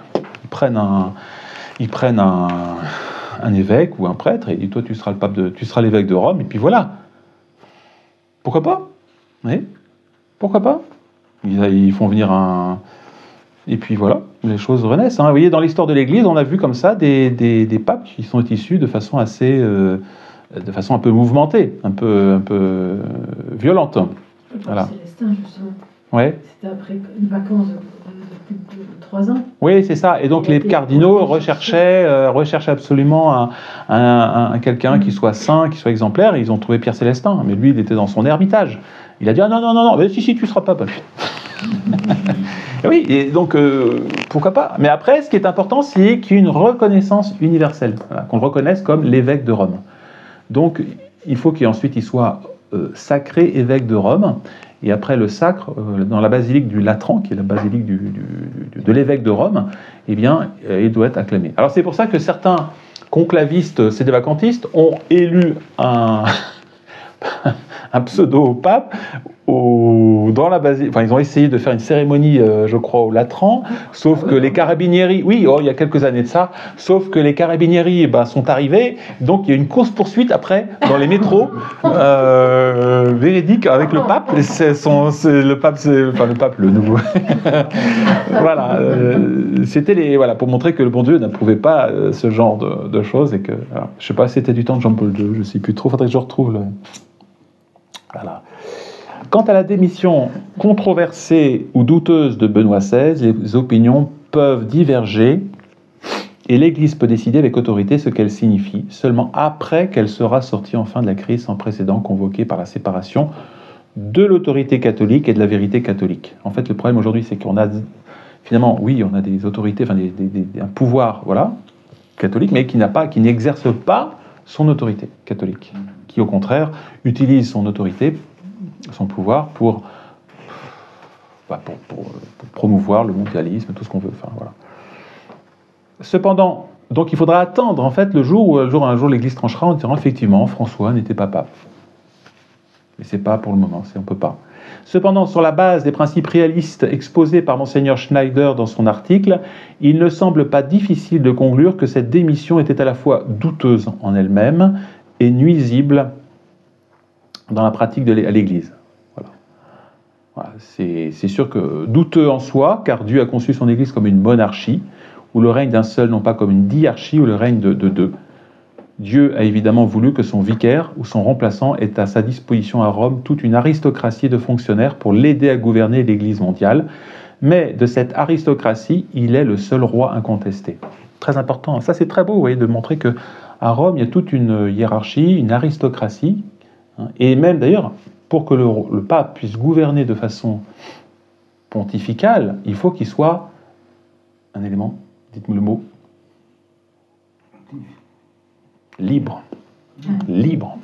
Ils prennent un évêque ou un prêtre et ils disent toi tu seras l'évêque de Rome et puis voilà. Pourquoi pas? Oui. Pourquoi pas? Ils font venir un... Et puis voilà, les choses renaissent. Hein. Vous voyez, dans l'histoire de l'Église, on a vu comme ça des papes qui sont issus de façon assez, de façon un peu mouvementée, un peu violente. Voilà. Célestin, justement. Ouais. C'était après une vacance de plus de 3 ans. Oui, c'est ça. Et donc les cardinaux recherchaient absolument quelqu'un qui soit saint, qui soit exemplaire. Et ils ont trouvé Pierre Célestin, mais lui, il était dans son ermitage. Il a dit non, mais si, tu seras pape. Oui, et donc pourquoi pas. Mais après, ce qui est important, c'est qu'il y ait une reconnaissance universelle, voilà, qu'on le reconnaisse comme l'évêque de Rome. Donc, il faut qu'ensuite il soit sacré évêque de Rome. Et après le sacre, dans la basilique du Latran, qui est la basilique du de l'évêque de Rome, eh bien, il doit être acclamé. Alors c'est pour ça que certains conclavistes sédévacantistes ont élu un pseudo-pape dans la basilique. Enfin, ils ont essayé de faire une cérémonie, je crois, au Latran, sauf que les carabinieri, oui, il y a quelques années de ça, sauf que les carabinieri sont arrivés, donc il y a une course-poursuite après dans les métros véridique avec le pape. Le pape, le nouveau. Voilà, c'était voilà, pour montrer que le bon Dieu n'approuvait pas ce genre de choses et que, alors, je sais pas si c'était du temps de Jean-Paul II, je sais plus trop, faudrait que je retrouve le. Voilà. Quant à la démission controversée ou douteuse de Benoît XVI, les opinions peuvent diverger et l'Église peut décider avec autorité ce qu'elle signifie, seulement après qu'elle sera sortie enfin de la crise sans précédent convoquée par la séparation de l'autorité catholique et de la vérité catholique. En fait, le problème aujourd'hui, c'est qu'on a, finalement, oui, on a des autorités, enfin, un pouvoir, voilà, catholique, mais qui n'exerce pas son autorité catholique, qui au contraire utilise son autorité, son pouvoir pour promouvoir le mondialisme, tout ce qu'on veut. Enfin, voilà. Cependant, donc il faudra attendre en fait le jour où un jour l'Église tranchera en disant effectivement François n'était pas pape. Mais c'est pas pour le moment, on peut pas. Cependant, sur la base des principes réalistes exposés par Monseigneur Schneider dans son article, il ne semble pas difficile de conclure que cette démission était à la fois douteuse en elle-même et nuisible dans la pratique à l'Église. Voilà, c'est sûr que douteux en soi, car Dieu a conçu son Église comme une monarchie, où le règne d'un seul, non pas comme une diarchie, où le règne de deux. Dieu a évidemment voulu que son vicaire ou son remplaçant ait à sa disposition à Rome toute une aristocratie de fonctionnaires pour l'aider à gouverner l'Église mondiale. Mais de cette aristocratie, il est le seul roi incontesté. Très important. Ça, c'est très beau, vous voyez, de montrer que à Rome, il y a toute une hiérarchie, une aristocratie, hein, et même d'ailleurs, pour que le pape puisse gouverner de façon pontificale, il faut qu'il soit un élément, dites-moi le mot, libre. Libre.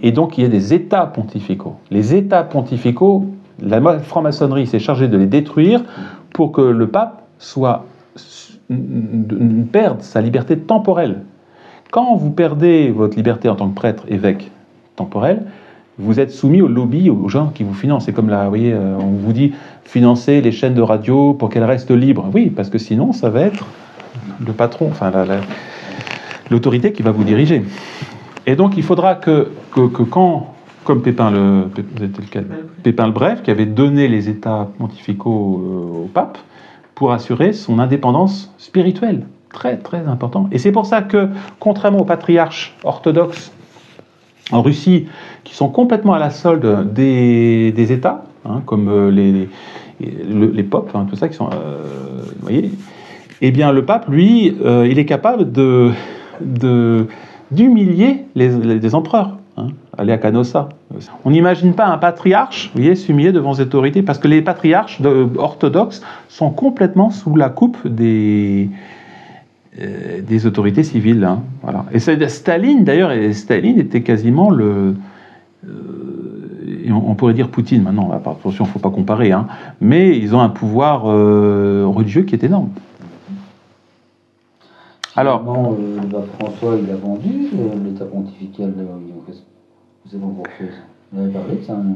Et donc, il y a des États pontificaux. Les États pontificaux, la franc-maçonnerie s'est chargée de les détruire pour que le pape perde sa liberté temporelle. Quand vous perdez votre liberté en tant que prêtre, évêque temporel, vous êtes soumis au lobby, aux gens qui vous financent. C'est comme là, vous voyez, on vous dit financer les chaînes de radio pour qu'elles restent libres. Oui, parce que sinon, ça va être le patron, enfin l'autorité qui va vous diriger. Et donc, il faudra que quand, comme Pépin le Bref, qui avait donné les États pontificaux au pape, pour assurer son indépendance spirituelle. Très, très important. Et c'est pour ça que, contrairement aux patriarches orthodoxes en Russie, qui sont complètement à la solde des États, hein, comme les popes, hein, tout ça, qui sont, vous voyez, eh bien, le pape, lui, il est capable d'humilier les empereurs. Hein, aller à Canossa. On n'imagine pas un patriarche, vous voyez, s'humilier devant les autorités, parce que les patriarches orthodoxes sont complètement sous la coupe des autorités civiles. Hein, voilà. Et Staline, d'ailleurs, Staline était quasiment on pourrait dire Poutine maintenant, attention, il ne faut pas comparer, hein, mais ils ont un pouvoir religieux qui est énorme. Alors, François, il a vendu l'état pontifical de vous avez encore fait. Vous avez parlé de ça, non?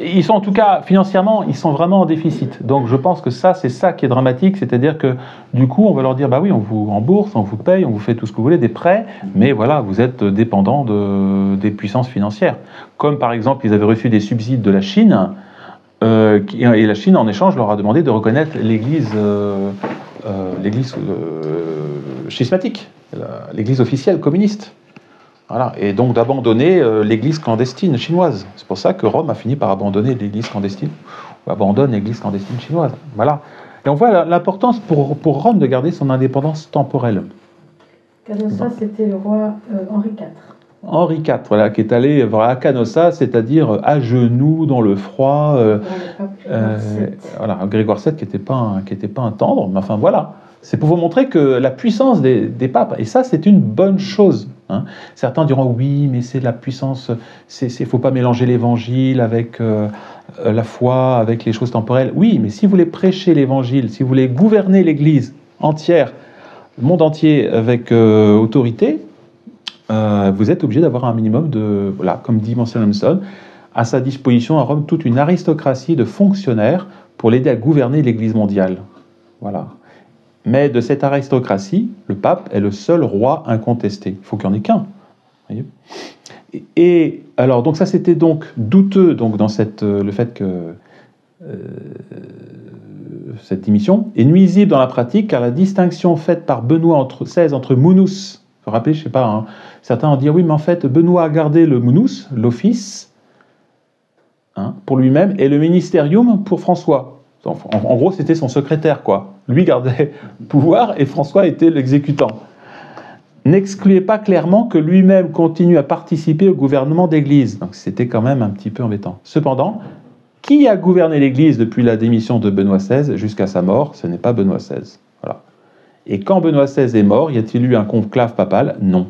Ils sont en tout cas, financièrement, ils sont vraiment en déficit. Donc je pense que c'est ça qui est dramatique, c'est-à-dire que du coup, on va leur dire, bah oui, on vous rembourse, on vous paye, on vous fait tout ce que vous voulez, des prêts, mais voilà, vous êtes dépendant des puissances financières. Comme par exemple, ils avaient reçu des subsides de la Chine, et la Chine, en échange, leur a demandé de reconnaître l'Église schismatique, l'Église officielle communiste. Voilà. Et donc d'abandonner l'Église clandestine chinoise. C'est pour ça que Rome a fini par abandonner l'Église clandestine, ou abandonne l'Église clandestine chinoise. Voilà. Et on voit l'importance pour Rome de garder son indépendance temporelle. Canossa, c'était le roi Henri IV. Henri IV, voilà, qui est allé à Canossa, c'est-à-dire à genoux dans le froid. Voilà, Grégoire VII qui n'était pas un tendre, mais enfin voilà. C'est pour vous montrer que la puissance des papes, et ça c'est une bonne chose. Hein. Certains diront oui, mais c'est la puissance, il faut pas mélanger l'évangile avec la foi, avec les choses temporelles. Oui, mais si vous voulez prêcher l'évangile, si vous voulez gouverner l'Église entière, le monde entier avec autorité, vous êtes obligé d'avoir un minimum de, voilà, comme dit Monseigneur Lemson, à sa disposition à Rome toute une aristocratie de fonctionnaires pour l'aider à gouverner l'Église mondiale. Voilà. Mais de cette aristocratie, le pape est le seul roi incontesté. Il faut qu'il n'y en ait qu'un. Voyez. Et alors, donc ça c'était donc douteux donc, dans le fait que cette démission est nuisible dans la pratique, car la distinction faite par Benoît XVI entre munus, vous vous rappelez, je ne sais pas, hein, certains ont dit oui, mais en fait, Benoît a gardé le munus, l'office, hein, pour lui-même, et le ministerium pour François. En gros, c'était son secrétaire, quoi. Lui gardait le pouvoir et François était l'exécutant. N'excluait pas clairement que lui-même continue à participer au gouvernement d'Église. Donc c'était quand même un petit peu embêtant. Cependant, qui a gouverné l'Église depuis la démission de Benoît XVI jusqu'à sa mort? Ce n'est pas Benoît XVI. Voilà. Et quand Benoît XVI est mort, y a-t-il eu un conclave papal? Non.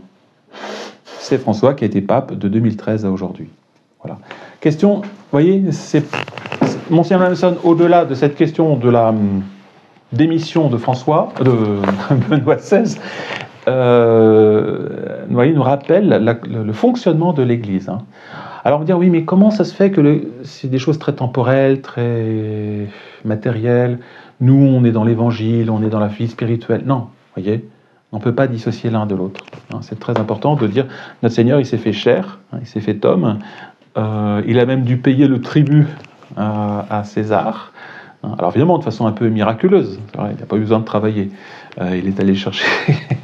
C'est François qui a été pape de 2013 à aujourd'hui. Voilà. Question, vous voyez, Monseigneur Lemson, au-delà de cette question de la démission de Benoît XVI, vous voyez, nous rappelle le fonctionnement de l'Église. Hein. Alors on va dire, oui, mais comment ça se fait que c'est des choses très temporelles, très matérielles? Nous, on est dans l'Évangile, on est dans la vie spirituelle. Non, vous voyez, on ne peut pas dissocier l'un de l'autre. Hein. C'est très important de dire, notre Seigneur, il s'est fait chair, hein, il s'est fait homme, il a même dû payer le tribut à César. Alors évidemment, de façon un peu miraculeuse. Vrai, il n'a pas eu besoin de travailler. Il est allé chercher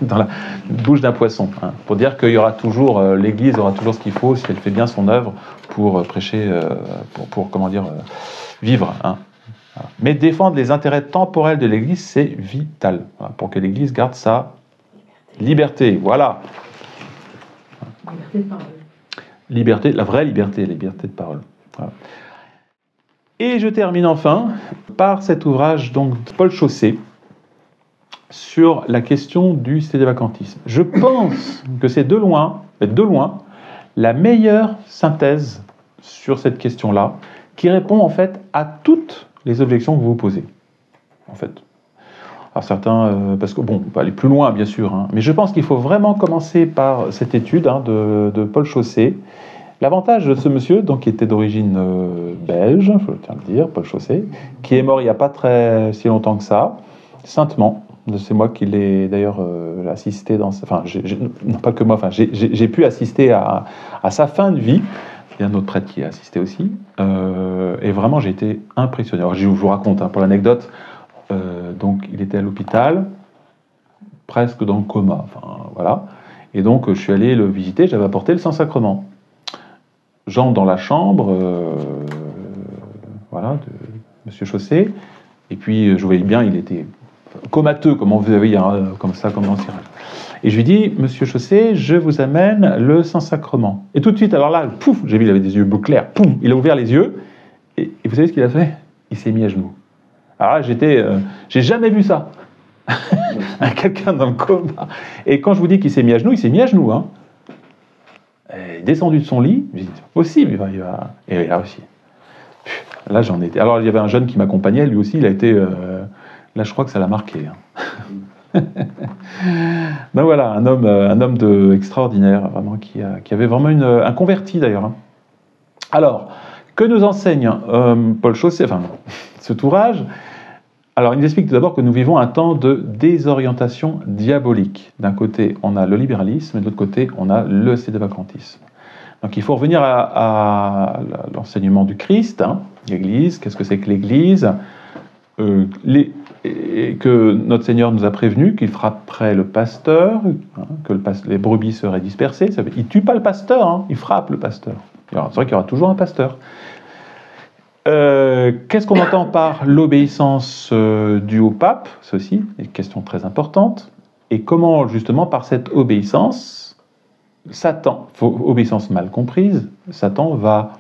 dans la bouche d'un poisson. Hein, pour dire qu'il y aura toujours, l'Église aura toujours ce qu'il faut si elle fait bien son œuvre pour prêcher, pour comment dire, vivre. Hein. Voilà. Mais défendre les intérêts temporels de l'Église, c'est vital. Voilà, pour que l'Église garde sa liberté. Voilà. Liberté de parole. Liberté, la vraie liberté de parole. Voilà. Et je termine enfin par cet ouvrage donc, de Paul Chausset sur la question du sédévacantisme. Je pense que c'est de loin, la meilleure synthèse sur cette question-là, qui répond en fait à toutes les objections que vous vous posez. En fait. Alors certains, parce que bon, on peut aller plus loin bien sûr, hein, mais je pense qu'il faut vraiment commencer par cette étude hein, de Paul Chausset. L'avantage de ce monsieur, donc, qui était d'origine belge, il faut le dire, Paul Chausset, qui est mort il n'y a pas si longtemps que ça, saintement. C'est moi qui l'ai d'ailleurs assisté dans... Enfin, non pas que moi, enfin, j'ai pu assister à sa fin de vie. Il y a un autre prêtre qui a assisté aussi. Et vraiment, j'ai été impressionné. Alors, je vous raconte, hein, pour l'anecdote, donc, il était à l'hôpital, presque dans le coma, enfin, voilà. Et donc, je suis allé le visiter, j'avais apporté le Saint-Sacrement. J'entre dans la chambre voilà, de M. Chausset, et puis je voyais bien, il était comateux, comme on vous avez comme ça, comme dans le cirage. Et je lui dis, Monsieur Chausset, je vous amène le Saint-Sacrement. Et tout de suite, alors là, pouf, j'ai vu, il avait des yeux bleus clairs, poum, il a ouvert les yeux, et vous savez ce qu'il a fait? Il s'est mis à genoux. Alors là, j'ai jamais vu ça. Quelqu'un dans le coma. Et quand je vous dis qu'il s'est mis à genoux, il s'est mis à genoux, hein. Il est descendu de son lit, je me dis, c'est pas possible, et il a réussi. Là, j'en étais. Alors, il y avait un jeune qui m'accompagnait, lui aussi, il a été. Là, je crois que ça l'a marqué. Hein. Donc voilà, un homme extraordinaire, vraiment, qui avait vraiment un converti d'ailleurs. Hein. Alors, que nous enseigne Paul Chausset, enfin, cet ouvrage? Alors, il nous explique tout d'abord que nous vivons un temps de désorientation diabolique. D'un côté, on a le libéralisme, et de l'autre côté, on a le sédévacantisme. Donc, il faut revenir à l'enseignement du Christ, hein, l'Église. Qu'est-ce que c'est que l'Église? Et que notre Seigneur nous a prévenu qu'il frapperait le pasteur, hein, que les brebis seraient dispersées. Il ne tue pas le pasteur, hein, il frappe le pasteur. C'est vrai qu'il y aura toujours un pasteur. Qu'est-ce qu'on entend par l'obéissance due au pape? Ceci est une question très importante. Et comment, justement, par cette obéissance, obéissance mal comprise, Satan va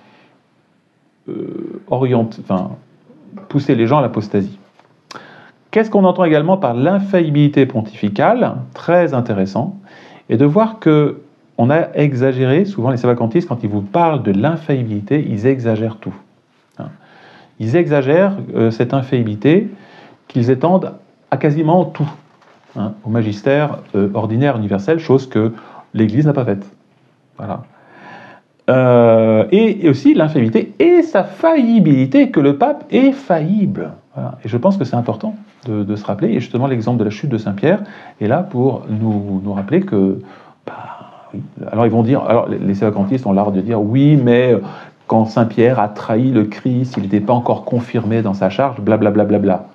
pousser les gens à l'apostasie. Qu'est-ce qu'on entend également par l'infaillibilité pontificale? Très intéressant. Et de voir que on a exagéré, souvent les sévacantistes, quand ils vous parlent de l'infaillibilité, ils exagèrent tout. Hein. Ils exagèrent cette infaillibilité qu'ils étendent à quasiment tout, hein, au magistère ordinaire universel, chose que l'Église n'a pas faite. Voilà. Et aussi l'infaillibilité et sa faillibilité, que le pape est faillible. Voilà. Et je pense que c'est important de se rappeler, et justement l'exemple de la chute de Saint-Pierre est là pour nous rappeler que... oui. Alors ils vont dire, alors les sévacantistes ont l'art de dire, oui, mais quand Saint-Pierre a trahi le Christ, il n'était pas encore confirmé dans sa charge, blablabla. Bla, bla, bla.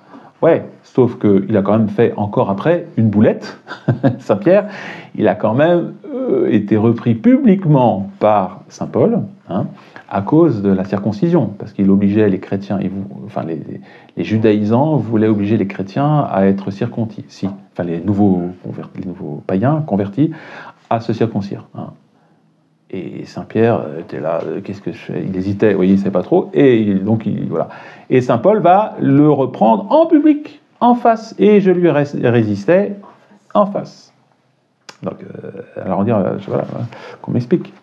Ouais, sauf qu'il a quand même fait encore après une boulette, Saint-Pierre, il a quand même été repris publiquement par Saint Paul, hein, à cause de la circoncision, parce qu'il obligeait les chrétiens, les judaïsants voulaient obliger les chrétiens à être circoncis, les nouveaux païens convertis à se circoncire. Hein. Et Saint-Pierre était là, qu'est-ce que je fais? Il hésitait, vous voyez, il ne savait pas trop, et donc voilà. Et Saint Paul va le reprendre en public, en face, et je lui résistais en face. Donc, alors on dit, voilà, qu'on m'explique.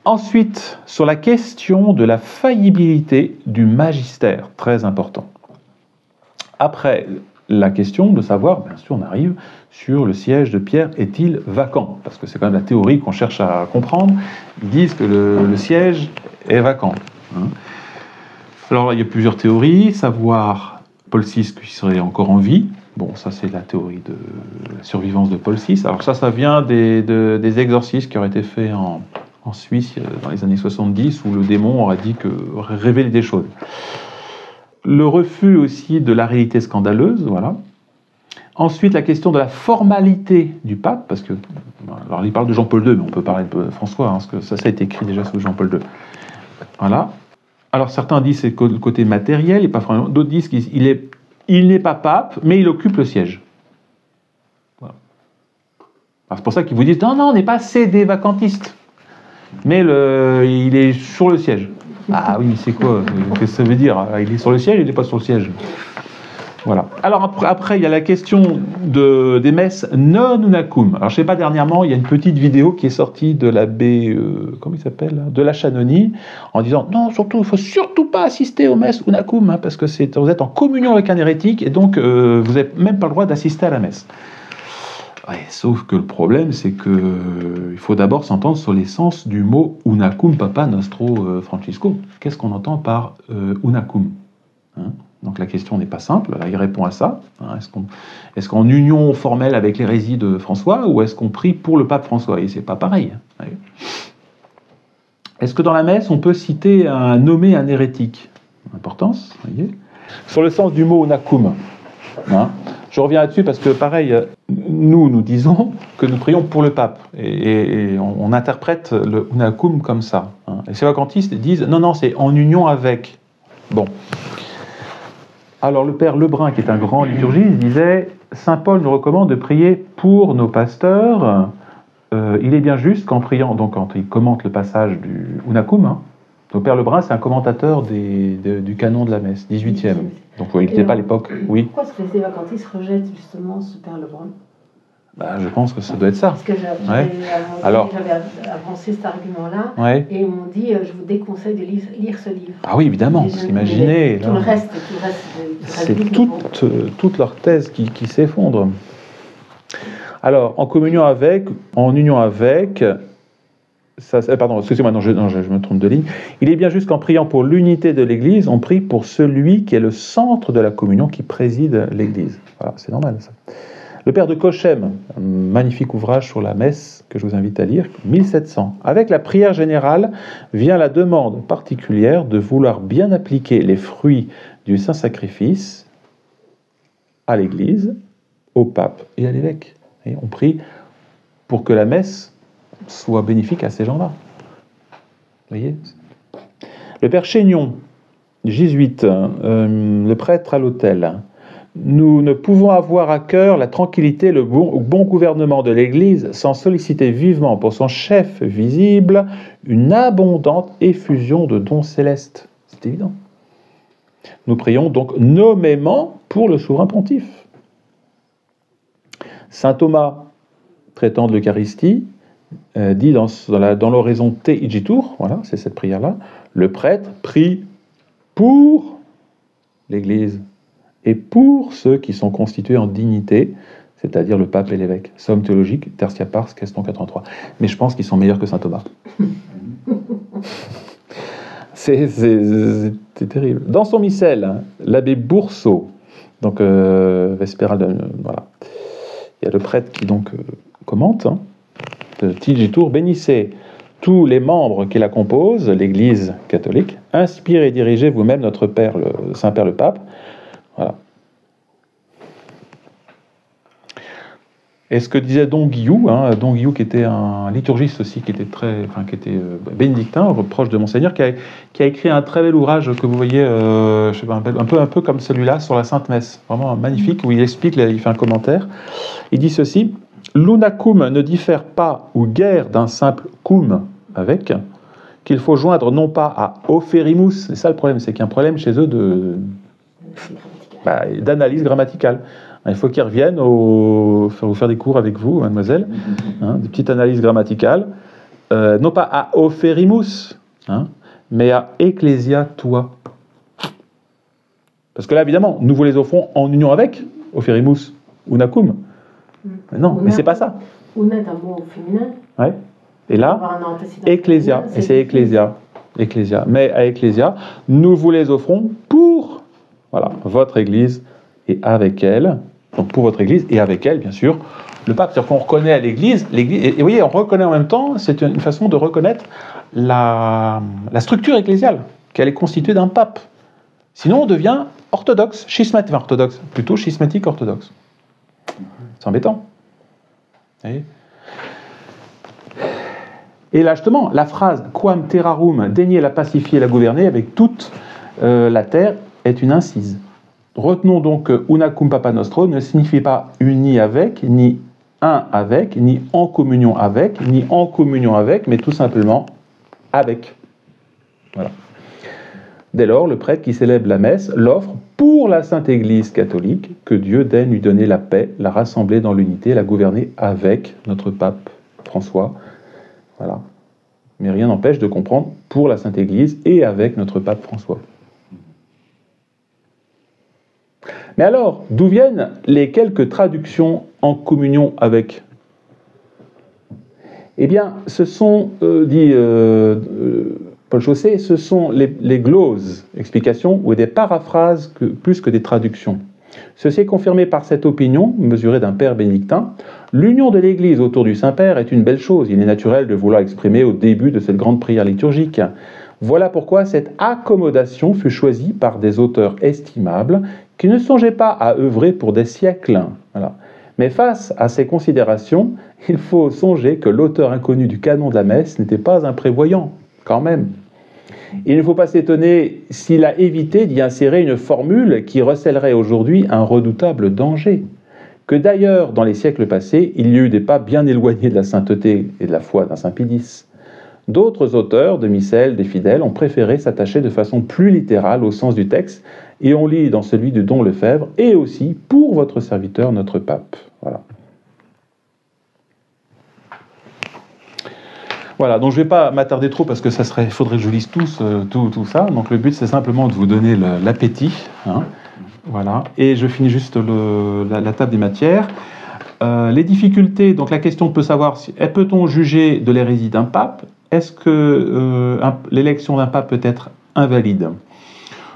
Ensuite, sur la question de la faillibilité du magistère, très important. Après, la question de savoir, bien sûr, on arrive sur le siège de Pierre, est-il vacant? Parce que c'est quand même la théorie qu'on cherche à comprendre. Ils disent que le siège est vacant. Hein. Alors, il y a plusieurs théories. Savoir Paul VI qui serait encore en vie. Bon, ça, c'est la théorie de la survivance de Paul VI. Alors ça vient des exorcismes qui auraient été faits en Suisse dans les années 70, où le démon aurait révélé des choses. Le refus aussi de la réalité scandaleuse, voilà. Ensuite, la question de la formalité du pape, parce que, alors il parle de Jean-Paul II, mais on peut parler de François, hein, parce que ça a été écrit déjà sous Jean-Paul II. Voilà. Alors certains disent que c'est le côté matériel, et pas vraiment. D'autres disent qu'il n'est pas pape, mais il occupe le siège. Voilà. C'est pour ça qu'ils vous disent non, on n'est pas cédé vacantiste, mais il est sur le siège. Ah oui, mais c'est quoi? Qu'est-ce que ça veut dire? Il est sur le siège, il n'est pas sur le siège. Voilà. Alors après, il y a la question des messes non unacum. Alors je sais pas, dernièrement, il y a une petite vidéo qui est sortie de l'abbé, comment il s'appelle, de la Chanonie, en disant non, surtout, il faut surtout pas assister aux messes unacum, hein, parce que vous êtes en communion avec un hérétique, et donc vous n'avez même pas le droit d'assister à la messe. Ouais, sauf que le problème, c'est qu'il faut d'abord s'entendre sur l'essence du mot unacum papa nostro Francisco. Qu'est-ce qu'on entend par unacum, hein? Donc la question n'est pas simple, là, il répond à ça. Hein, est-ce qu'en union formelle avec l'hérésie de François, ou est-ce qu'on prie pour le pape François? Et c'est pas pareil. Hein. Est-ce que dans la messe, on peut nommer un hérétique? Importance, vous voyez. Sur le sens du mot unacum, hein, je reviens là-dessus parce que, pareil, nous disons que nous prions pour le pape. Et on interprète le unacum comme ça. Hein. Les sévacantistes disent non, c'est en union avec. Bon. Alors le père Lebrun, qui est un grand liturgiste, disait « Saint Paul nous recommande de prier pour nos pasteurs. Il est bien juste qu'en priant, donc quand il commente le passage du unacum, hein, donc père Lebrun, c'est un commentateur du canon de la messe, 18e. Donc il n'était pas à l'époque. Oui. Pourquoi est-ce que les sévacantistes rejettent justement ce père Lebrun? Je pense que ça doit être ça. Parce que j'avais avancé cet argument-là, ouais. Et ils m'ont dit je vous déconseille de lire ce livre. Ah oui, évidemment, parce qu'imaginez... Tout le reste c'est toute leur thèse qui s'effondre. Alors, en union avec... pardon, excusez-moi, non, je me trompe de ligne. Il est bien juste qu'en priant pour l'unité de l'Église, on prie pour celui qui est le centre de la communion, qui préside l'Église. Voilà, c'est normal, ça. Le père de Cochem, un magnifique ouvrage sur la messe que je vous invite à lire, 1700. Avec la prière générale vient la demande particulière de vouloir bien appliquer les fruits du Saint-Sacrifice à l'Église, au pape et à l'évêque. Et on prie pour que la messe soit bénéfique à ces gens-là. Vous voyez ? Le père Chénion, jésuite, le prêtre à l'autel. Nous ne pouvons avoir à cœur la tranquillité, le bon gouvernement de l'Église sans solliciter vivement pour son chef visible une abondante effusion de dons célestes. C'est évident. Nous prions donc nommément pour le souverain pontife. Saint Thomas, traitant de l'Eucharistie, dit dans l'oraison Te Igitur, voilà, c'est cette prière-là, le prêtre prie pour l'Église et pour ceux qui sont constitués en dignité, c'est-à-dire le pape et l'évêque. Somme théologique, Tertia Pars, question 83. Mais je pense qu'ils sont meilleurs que saint Thomas. C'est terrible. Dans son missel, l'abbé Bourseau, donc vespéral, voilà. Il y a le prêtre qui donc commente, hein, de Tigitur, bénissez tous les membres qui la composent, l'Église catholique, inspirez et dirigez vous-même notre Père, le Saint-Père le Pape. Voilà. Et ce que disait Don Guillou, Don Guillou qui était un liturgiste aussi, qui était bénédictin, proche de Monseigneur, qui a écrit un très bel ouvrage que vous voyez, je sais pas, un peu comme celui-là, sur la Sainte Messe, vraiment magnifique, où il explique, il fait un commentaire. Il dit ceci: l'unacum ne diffère pas ou guère d'un simple cum avec, qu'il faut joindre non pas à oferimus, c'est ça le problème, c'est qu'il y a un problème chez eux d'analyse grammaticale. Il faut qu'ils reviennent vous faire des cours avec vous, mademoiselle, des petites analyses grammaticales, non pas à oferimus, mais à ecclesia toi. Parce que là, évidemment, nous vous les offrons en union avec, oferimus, unacum. Mais non, mais c'est pas ça. Una est un mot féminin. Ouais. Et là, ecclesia, et c'est ecclesia. Mais à ecclesia, nous vous les offrons pour, voilà, votre Église et avec elle. Donc pour votre Église et avec elle, bien sûr, le pape. C'est-à-dire qu'on reconnaît à l'Église, et vous voyez, on reconnaît en même temps, c'est une façon de reconnaître la structure ecclésiale, qu'elle est constituée d'un pape. Sinon, on devient orthodoxe, schismatique orthodoxe. C'est embêtant. Vous voyez ? Et là, justement, la phrase « Quam terrarum, daignez la pacifier et la gouverner avec toute la terre » est une incise. Retenons donc que « unacum papa nostro » ne signifie pas « uni avec », ni « un avec », ni « en communion avec », ni « en communion avec », mais tout simplement « avec ». Voilà. Dès lors, le prêtre qui célèbre la messe l'offre pour la Sainte Église catholique, que Dieu daigne lui donner la paix, la rassembler dans l'unité, la gouverner avec notre pape François. Voilà. Mais rien n'empêche de comprendre pour la Sainte Église et avec notre pape François. Mais alors, d'où viennent les quelques traductions en communion avec ? Eh bien, ce sont, dit Paul Chaussé, ce sont les gloses, explications, ou des paraphrases plus que des traductions. Ceci est confirmé par cette opinion, mesurée d'un père bénédictin. L'union de l'Église autour du Saint-Père est une belle chose. Il est naturel de vouloir exprimer au début de cette grande prière liturgique. Voilà pourquoi cette accommodation fut choisie par des auteurs estimables qui ne songeaient pas à œuvrer pour des siècles. Voilà. Mais face à ces considérations, il faut songer que l'auteur inconnu du canon de la messe n'était pas un prévoyant, quand même. Il ne faut pas s'étonner s'il a évité d'y insérer une formule qui recèlerait aujourd'hui un redoutable danger. Que d'ailleurs, dans les siècles passés, il y eut des pas bien éloignés de la sainteté et de la foi d'un Saint Pie X. D'autres auteurs de missels des fidèles ont préféré s'attacher de façon plus littérale au sens du texte, et on lit dans celui de Don Lefebvre, et aussi pour votre serviteur, notre pape. Voilà. Voilà, donc je ne vais pas m'attarder trop parce que il faudrait que je lise tout ça. Donc le but, c'est simplement de vous donner l'appétit. Voilà. Et je finis juste la table des matières. Les difficultés, donc la question peut savoir, peut-on juger de l'hérésie d'un pape ? Est-ce que l'élection d'un pape peut être invalide ?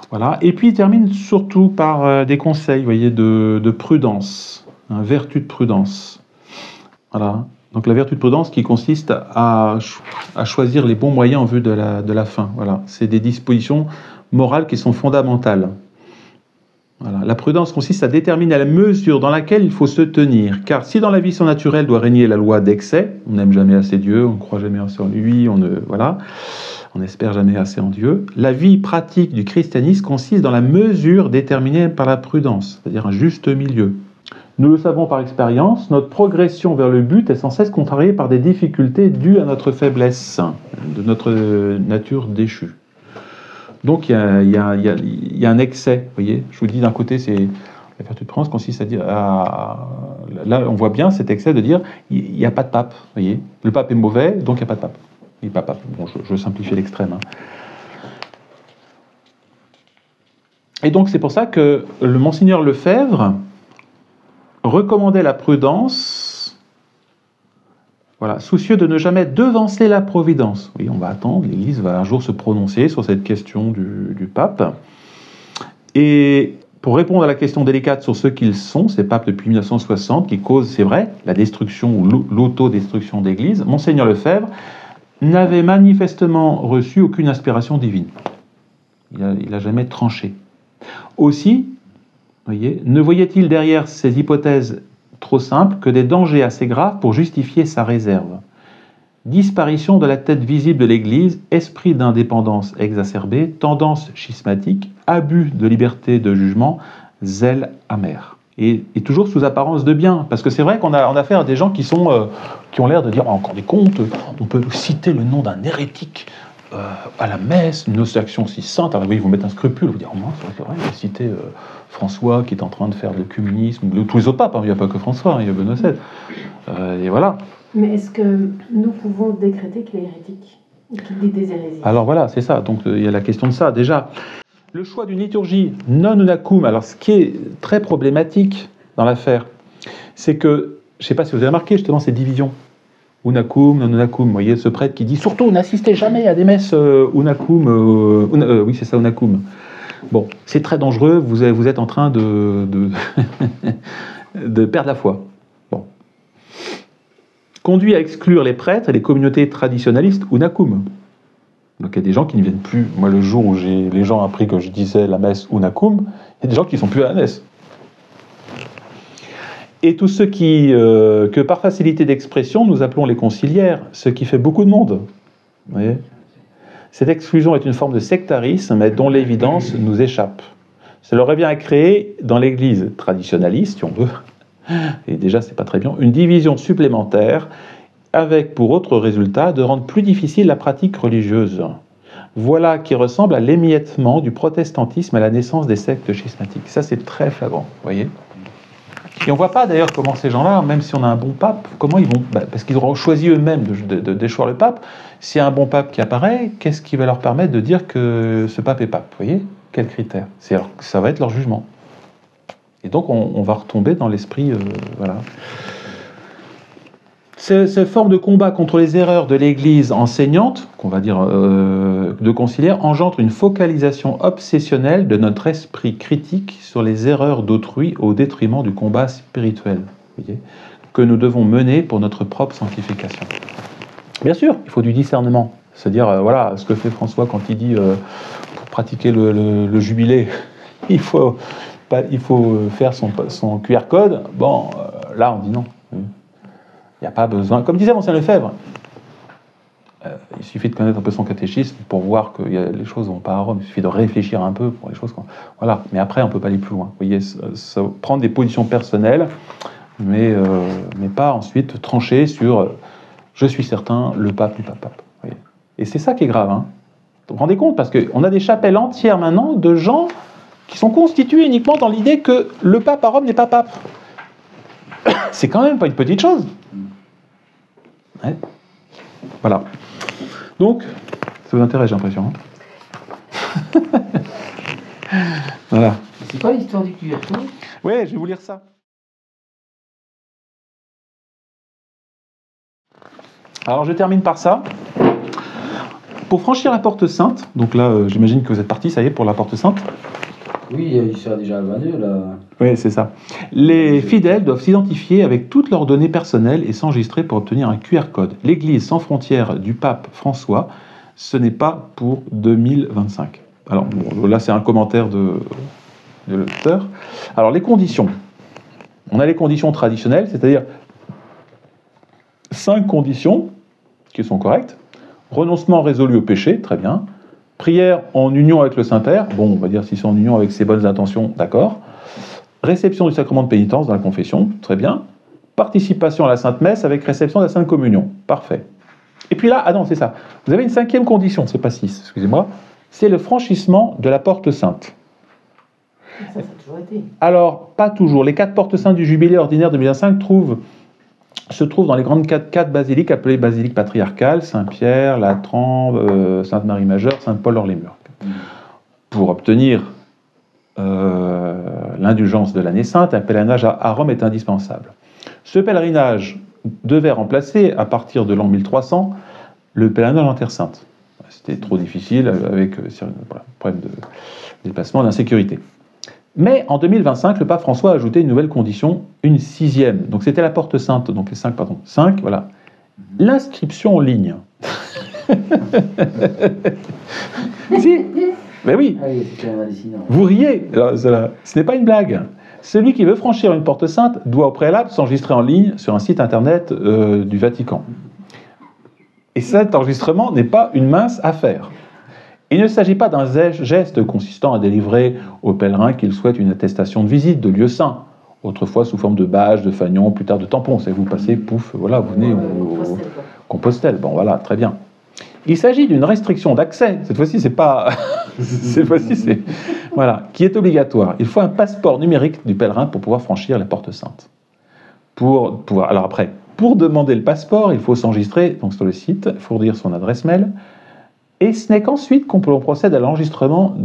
Voilà. Et puis il termine surtout par des conseils, vous voyez, de prudence, vertu de prudence. Voilà. Donc la vertu de prudence qui consiste à choisir les bons moyens en vue de la fin. Voilà. C'est des dispositions morales qui sont fondamentales. Voilà. La prudence consiste à déterminer la mesure dans laquelle il faut se tenir. Car si dans la vie surnaturelle doit régner la loi d'excès, on n'aime jamais assez Dieu, on ne croit jamais assez en lui, on n'espère jamais assez en Dieu, la vie pratique du christianisme consiste dans la mesure déterminée par la prudence, c'est-à-dire un juste milieu. Nous le savons par expérience, notre progression vers le but est sans cesse contrariée par des difficultés dues à notre faiblesse, de notre nature déchue. Donc il y a un excès, vous voyez. Je vous dis, d'un côté, c'est La vertu de prudence consiste à dire... là, on voit bien cet excès de dire il n'y a pas de pape. Vous voyez, le pape est mauvais, donc il n'y a pas de pape. Il n'est pas pape. Bon, je simplifie l'extrême. Hein. Et donc, c'est pour ça que le Monseigneur Lefebvre recommandait la prudence, voilà, soucieux de ne jamais devancer la providence. Oui, on va attendre, l'Église va un jour se prononcer sur cette question du pape. Et pour répondre à la question délicate sur ce qu'ils sont, ces papes depuis 1960, qui causent, c'est vrai, la destruction ou l'autodestruction d'Église, Monseigneur Lefebvre n'avait manifestement reçu aucune inspiration divine. Il n'a jamais tranché. Aussi, voyez, ne voyait-il derrière ces hypothèses trop simples que des dangers assez graves pour justifier sa réserve. Disparition de la tête visible de l'Église, esprit d'indépendance exacerbé, tendance schismatique, abus de liberté de jugement, zèle amer. Et toujours sous apparence de bien, parce que c'est vrai qu'on a affaire à des gens qui ont l'air de dire, encore des comptes, on peut citer le nom d'un hérétique à la messe, une action si sainte, alors oui, ils vont mettre un scrupule, vous dire, oh, c'est vrai, il a cité François qui est en train de faire le communisme, tous les autres papes, hein, il n'y a pas que François, hein, il y a Benoît XVI, et voilà. Mais est-ce que nous pouvons décréter qu'il est hérétique, ou qu'il dit des hérésies? Alors voilà, c'est ça, donc il y a la question de ça, déjà. Le choix d'une liturgie non unacum, alors ce qui est très problématique dans l'affaire, c'est que, je ne sais pas si vous avez remarqué justement ces divisions, unacum, non unacum, vous voyez ce prêtre qui dit surtout n'assistez jamais à des messes unacum, oui c'est ça unacum. Bon, c'est très dangereux, vous êtes en train de perdre la foi. Bon. Conduit à exclure les prêtres et les communautés traditionnalistes unacum. Donc il y a des gens qui ne viennent plus. Moi, le jour où les gens ont appris que je disais la messe unacum, il y a des gens qui ne sont plus à la messe. Et tous ceux que par facilité d'expression, nous appelons les conciliaires, ce qui fait beaucoup de monde. Vous voyez ? Cette exclusion est une forme de sectarisme, mais dont l'évidence nous échappe. Cela revient à créer, dans l'Église traditionnaliste, si on veut, et déjà c'est pas très bien, une division supplémentaire, avec pour autre résultat de rendre plus difficile la pratique religieuse. Voilà qui ressemble à l'émiettement du protestantisme à la naissance des sectes schismatiques. Ça, c'est très flagrant, vous voyez. Et on ne voit pas d'ailleurs comment ces gens-là, même si on a un bon pape, comment ils vont... parce qu'ils auront choisi eux-mêmes de déchoir le pape. S'il y a un bon pape qui apparaît, qu'est-ce qui va leur permettre de dire que ce pape est pape? Vous voyez? Quels critères? Ça va être leur jugement. Et donc on va retomber dans l'esprit... voilà. Cette forme de combat contre les erreurs de l'Église enseignante, qu'on va dire de conciliaire, engendre une focalisation obsessionnelle de notre esprit critique sur les erreurs d'autrui au détriment du combat spirituel, vous voyez, que nous devons mener pour notre propre sanctification. Bien sûr, il faut du discernement. C'est-à-dire, voilà, ce que fait François quand il dit pour pratiquer le jubilé, il faut faire son QR code. Bon, là, on dit non. Il n'y a pas besoin. Comme disait Monseigneur Lefebvre, il suffit de connaître un peu son catéchisme pour voir que les choses ne vont pas à Rome. Il suffit de réfléchir un peu pour les choses. Voilà. Mais après, on ne peut pas aller plus loin. Vous voyez, prendre des positions personnelles, mais pas ensuite trancher sur je suis certain, le pape n'est pas pape. Vous voyez. Et c'est ça qui est grave. Hein. Vous vous rendez compte? Parce qu'on a des chapelles entières maintenant de gens qui sont constitués uniquement dans l'idée que le pape à Rome n'est pas pape. C'est quand même pas une petite chose. Ouais. Voilà. Donc, ça vous intéresse, j'ai l'impression. Hein. Voilà. C'est pas l'histoire du QR code? Oui, je vais vous lire ça. Alors, je termine par ça. Pour franchir la porte sainte, donc là, j'imagine que vous êtes partis, ça y est, pour la porte sainte. Oui, il sera déjà à 22, là. Oui, c'est ça. Les fidèles doivent s'identifier avec toutes leurs données personnelles et s'enregistrer pour obtenir un QR code. L'Église sans frontières du pape François, ce n'est pas pour 2025. Alors, bon, là, c'est un commentaire de l'auteur. Alors, les conditions. On a les conditions traditionnelles, c'est-à-dire 5 conditions qui sont correctes. Renoncement résolu au péché, très bien. Prière en union avec le Saint-Père, bon, on va dire si c'est en union avec ses bonnes intentions, d'accord. Réception du sacrement de pénitence dans la confession, très bien. Participation à la Sainte Messe avec réception de la Sainte Communion, parfait. Et puis là, ah non, c'est ça. Vous avez une 5e condition, c'est pas 6, excusez-moi, c'est le franchissement de la porte sainte. Ça a toujours été. Alors, pas toujours. Les 4 portes saintes du jubilé ordinaire de 2005 se trouvent dans les grandes 4 basiliques appelées basiliques patriarcales, Saint-Pierre, Latran, Sainte-Marie Majeure, Saint-Paul-Orlémur. Pour obtenir l'indulgence de l'année sainte, un pèlerinage à Rome est indispensable. Ce pèlerinage devait remplacer, à partir de l'an 1300, le pèlerinage en Terre Sainte. C'était trop difficile avec problème de déplacement, d'insécurité. Mais en 2025, le pape François a ajouté une nouvelle condition, une 6e. Donc c'était la porte sainte, donc les 5, pardon, 5, voilà. L'inscription en ligne. Si, mais oui. Vous riez, alors, ce n'est pas une blague. Celui qui veut franchir une porte sainte doit au préalable s'enregistrer en ligne sur un site internet du Vatican. Et cet enregistrement n'est pas une mince affaire. Il ne s'agit pas d'un geste consistant à délivrer aux pèlerins qu'ils souhaitent une attestation de visite de lieu saint, autrefois sous forme de badge, de fanion, plus tard de tampon. C'est vous passez, pouf, voilà, vous venez au Compostelle. Bon, voilà, très bien. Il s'agit d'une restriction d'accès. Cette fois-ci, c'est pas. Cette fois-ci, c'est. Voilà, qui est obligatoire. Il faut un passeport numérique du pèlerin pour pouvoir franchir la porte sainte. Alors après, pour demander le passeport, il faut s'enregistrer donc sur le site, fournir son adresse mail. Et ce n'est qu'ensuite qu'on procède à l'enregistrement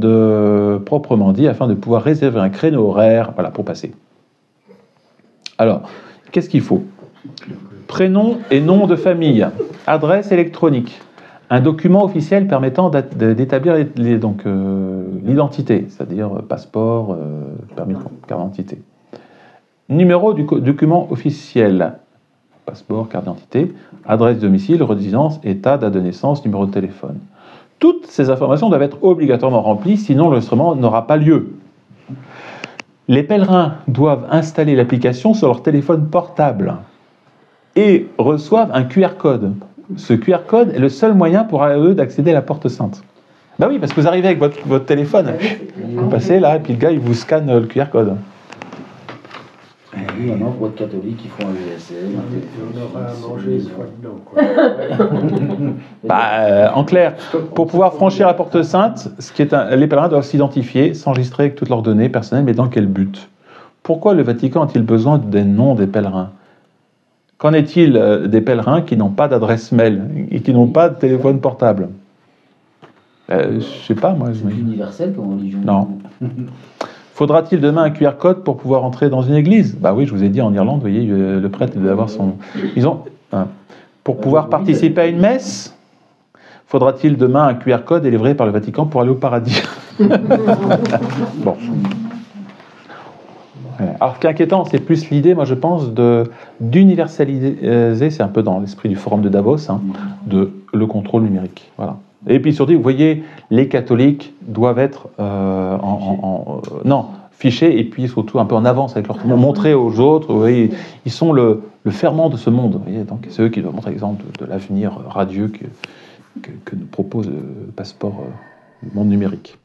proprement dit, afin de pouvoir réserver un créneau horaire, voilà, pour passer. Alors, qu'est-ce qu'il faut? Prénom et nom de famille, adresse électronique, un document officiel permettant d'établir l'identité, c'est-à-dire passeport, permis de carte d'identité. Numéro du document officiel, passeport, carte d'identité, adresse, domicile, résidence, état, date de naissance, numéro de téléphone. Toutes ces informations doivent être obligatoirement remplies, sinon l'enregistrement n'aura pas lieu. Les pèlerins doivent installer l'application sur leur téléphone portable et reçoivent un QR code. Ce QR code est le seul moyen pour eux d'accéder à la porte sainte. Ben oui, parce que vous arrivez avec votre téléphone, vous passez là, et puis le gars, il vous scanne le QR code. Oui, maintenant, pour être catholique, ils font un GSM. On aura à manger une fois dedans, quoi. En clair, pour pouvoir franchir la porte sainte, les pèlerins doivent s'identifier, s'enregistrer avec toutes leurs données personnelles, mais dans quel but? Pourquoi le Vatican a-t-il besoin des noms des pèlerins? Qu'en est-il des pèlerins qui n'ont pas d'adresse mail et qui n'ont pas de téléphone portable? Je sais pas, moi. C'est universel comme religion. Non. Faudra-t-il demain un QR code pour pouvoir entrer dans une église? Bah oui, je vous ai dit, en Irlande, vous voyez, le prêtre doit avoir son... Pour pouvoir participer à une messe, faudra-t-il demain un QR code délivré par le Vatican pour aller au paradis? Bon. Alors, ce qui est inquiétant, c'est plus l'idée, moi je pense, d'universaliser, c'est un peu dans l'esprit du forum de Davos, de le contrôle numérique. Voilà. Et puis surtout, vous voyez, les catholiques doivent être fichés et puis surtout un peu en avance avec leur montrer aux autres. Vous voyez, ils sont le ferment de ce monde. Vous voyez, donc c'est eux qui doivent montrer l'exemple de l'avenir radieux que nous propose le passeport du monde numérique.